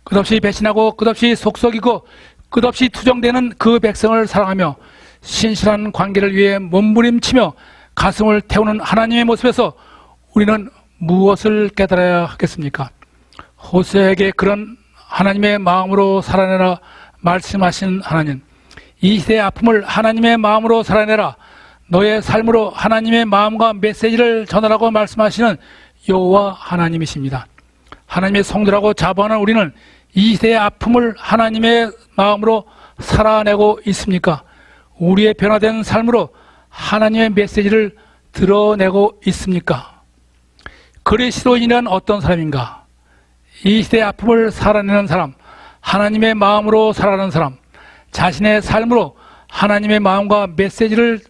끝없이 배신하고 끝없이 속썩이고 끝없이 투정되는 그 백성을 사랑하며 신실한 관계를 위해 몸부림치며 가슴을 태우는 하나님의 모습에서 우리는 무엇을 깨달아야 하겠습니까? 호세에게 그런 하나님의 마음으로 살아내라 말씀하신 하나님, 이 시대의 아픔을 하나님의 마음으로 살아내라, 너의 삶으로 하나님의 마음과 메시지를 전하라고 말씀하시는 여호와 하나님이십니다. 하나님의 성도라고 자부하는 우리는 이 시대의 아픔을 하나님의 마음으로 살아내고 있습니까? 우리의 변화된 삶으로 하나님의 메시지를 드러내고 있습니까? 그리스도인이란 어떤 사람인가? 이 시대의 아픔을 살아내는 사람, 하나님의 마음으로 살아가는 사람, 자신의 삶으로 하나님의 마음과 메시지를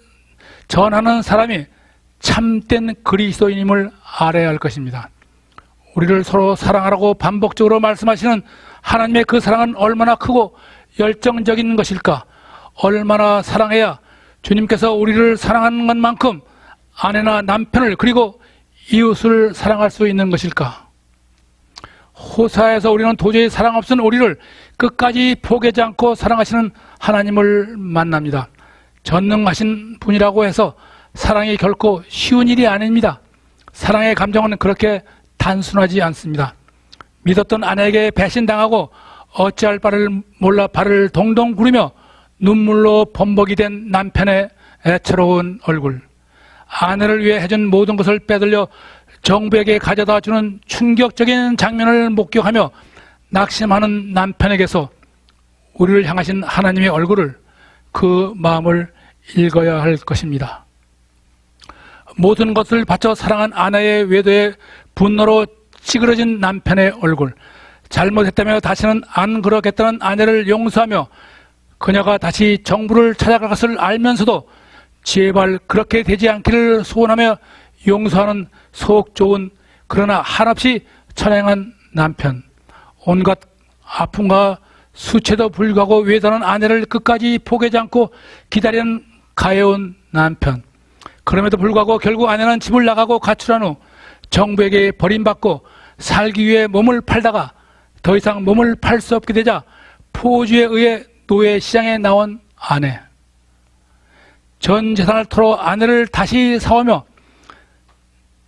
전하는 사람이 참된 그리스도인임을 알아야 할 것입니다. 우리를 서로 사랑하라고 반복적으로 말씀하시는 하나님의 그 사랑은 얼마나 크고 열정적인 것일까? 얼마나 사랑해야 주님께서 우리를 사랑하는 것만큼 아내나 남편을 그리고 이웃을 사랑할 수 있는 것일까? 호사에서 우리는 도저히 사랑 없은 우리를 끝까지 포기하지 않고 사랑하시는 하나님을 만납니다. 전능하신 분이라고 해서 사랑이 결코 쉬운 일이 아닙니다. 사랑의 감정은 그렇게 단순하지 않습니다. 믿었던 아내에게 배신당하고 어찌할 바를 몰라 발을 동동 구르며 눈물로 범벅이 된 남편의 애처로운 얼굴, 아내를 위해 해준 모든 것을 빼돌려 정부에게 가져다 주는 충격적인 장면을 목격하며 낙심하는 남편에게서 우리를 향하신 하나님의 얼굴을, 그 마음을 읽어야 할 것입니다. 모든 것을 바쳐 사랑한 아내의 외도에 분노로 찌그러진 남편의 얼굴, 잘못했다며 다시는 안 그러겠다는 아내를 용서하며 그녀가 다시 정부를 찾아갈 것을 알면서도 제발 그렇게 되지 않기를 소원하며 용서하는 속 좋은 그러나 한없이 처량한 남편, 온갖 아픔과 수치에도 불구하고 외도하는 아내를 끝까지 포기하지 않고 기다리는 가여운 남편, 그럼에도 불구하고 결국 아내는 집을 나가고 가출한 후 정부에게 버림받고 살기 위해 몸을 팔다가 더 이상 몸을 팔 수 없게 되자 포주에 의해 노예 시장에 나온 아내, 전 재산을 털어 아내를 다시 사오며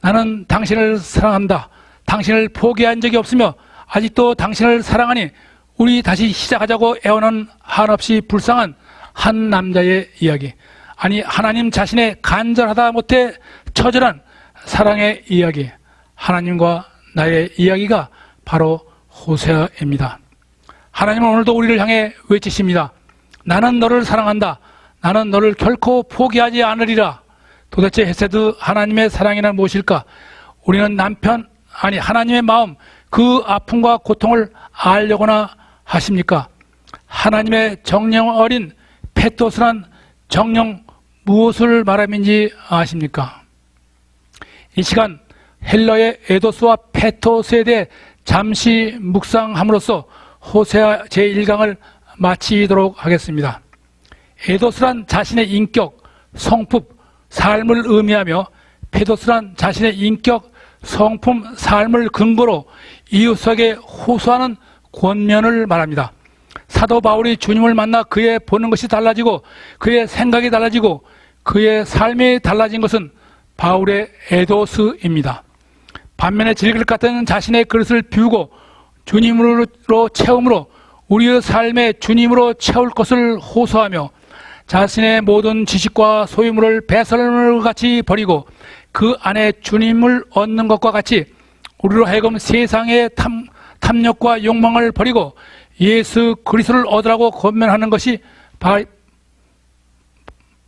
나는 당신을 사랑한다, 당신을 포기한 적이 없으며 아직도 당신을 사랑하니 우리 다시 시작하자고 애원한 한없이 불쌍한 한 남자의 이야기, 아니 하나님 자신의 간절하다 못해 처절한 사랑의 이야기, 하나님과 나의 이야기가 바로 호세아입니다. 하나님은 오늘도 우리를 향해 외치십니다. 나는 너를 사랑한다. 나는 너를 결코 포기하지 않으리라. 도대체 헤세드 하나님의 사랑이란 무엇일까? 우리는 남편, 아니 하나님의 마음, 그 아픔과 고통을 알려고나 하십니까? 하나님의 정령 어린 페토스란 정령 무엇을 말함인지 아십니까? 이 시간 헬러의 에도스와 페토스에 대해 잠시 묵상함으로써 호세아 제1강을 마치도록 하겠습니다. 에도스란 자신의 인격, 성품, 삶을 의미하며 페토스란 자신의 인격, 성품, 삶을 근거로 이웃에게 호소하는 권면을 말합니다. 사도 바울이 주님을 만나 그의 보는 것이 달라지고 그의 생각이 달라지고 그의 삶이 달라진 것은 바울의 에도스입니다. 반면에 질그릇 같은 자신의 그릇을 비우고 주님으로 채움으로 우리의 삶에 주님으로 채울 것을 호소하며 자신의 모든 지식과 소유물을 배설물 같이 버리고 그 안에 주님을 얻는 것과 같이 우리로 하여금 세상의 탐욕과 욕망을 버리고 예수 그리스도를 얻으라고 권면하는 것이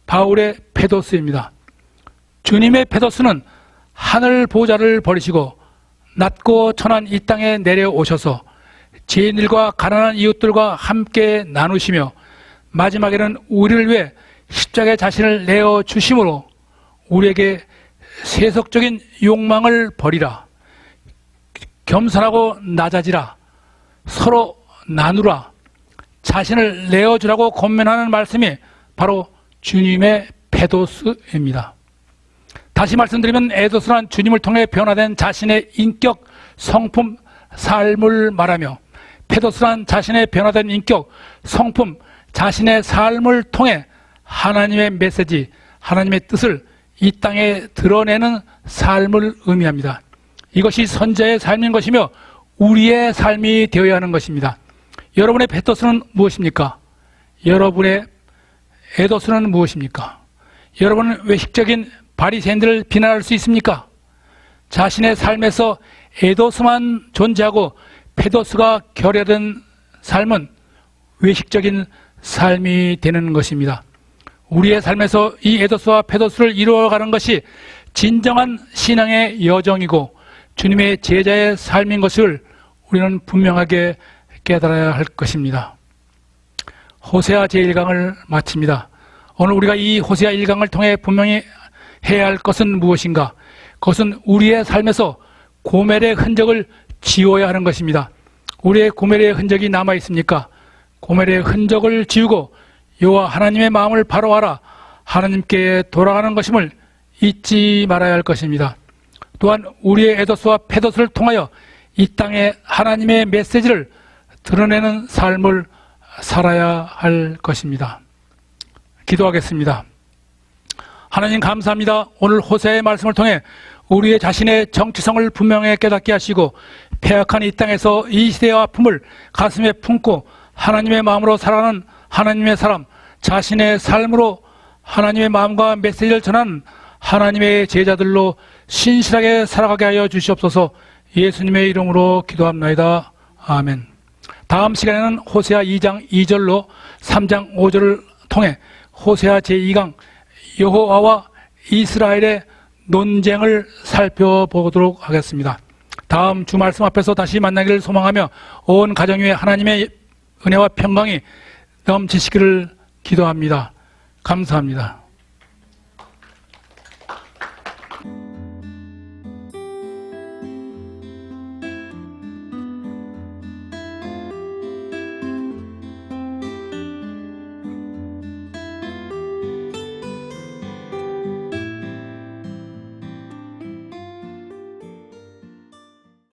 바울의 페도스입니다. 주님의 페도스는 하늘 보좌를 버리시고 낮고 천한 이 땅에 내려오셔서 죄인들과 가난한 이웃들과 함께 나누시며 마지막에는 우리를 위해 십자가에 자신을 내어주심으로 우리에게 세속적인 욕망을 버리라, 겸손하고 낮아지라, 서로 나누라, 자신을 내어주라고 권면하는 말씀이 바로 주님의 페도스입니다. 다시 말씀드리면 에도스란 주님을 통해 변화된 자신의 인격, 성품, 삶을 말하며 페도스란 자신의 변화된 인격, 성품, 자신의 삶을 통해 하나님의 메시지, 하나님의 뜻을 이 땅에 드러내는 삶을 의미합니다. 이것이 선자의 삶인 것이며 우리의 삶이 되어야 하는 것입니다. 여러분의 베토스는 무엇입니까? 여러분의 에도스는 무엇입니까? 여러분은 외식적인 바리새인들을 비난할 수 있습니까? 자신의 삶에서 에도스만 존재하고 페도스가 결여된 삶은 외식적인 삶이 되는 것입니다. 우리의 삶에서 이 에도스와 페도스를 이루어가는 것이 진정한 신앙의 여정이고 주님의 제자의 삶인 것을 우리는 분명하게 깨달아야 할 것입니다. 호세아 제1강을 마칩니다. 오늘 우리가 이 호세아 1강을 통해 분명히 해야 할 것은 무엇인가? 그것은 우리의 삶에서 고멜의 흔적을 지워야 하는 것입니다. 우리의 고멜의 흔적이 남아 있습니까? 고멜의 흔적을 지우고 여호와 하나님의 마음을 바로하라 하나님께 돌아가는 것임을 잊지 말아야 할 것입니다. 또한 우리의 에도스와 페도스를 통하여 이 땅에 하나님의 메시지를 드러내는 삶을 살아야 할 것입니다. 기도하겠습니다. 하나님 감사합니다. 오늘 호세아의 말씀을 통해 우리의 자신의 정체성을 분명히 깨닫게 하시고 패악한 이 땅에서 이 시대의 아픔을 가슴에 품고 하나님의 마음으로 살아가는 하나님의 사람, 자신의 삶으로 하나님의 마음과 메시지를 전하는 하나님의 제자들로 신실하게 살아가게 하여 주시옵소서. 예수님의 이름으로 기도합나이다. 아멘. 다음 시간에는 호세아 2장 2절로 3장 5절을 통해 호세아 제2강 여호와와 이스라엘의 논쟁을 살펴보도록 하겠습니다. 다음 주 말씀 앞에서 다시 만나기를 소망하며 온 가정 위에 하나님의 은혜와 평강이 넘치시기를 기도합니다. 감사합니다.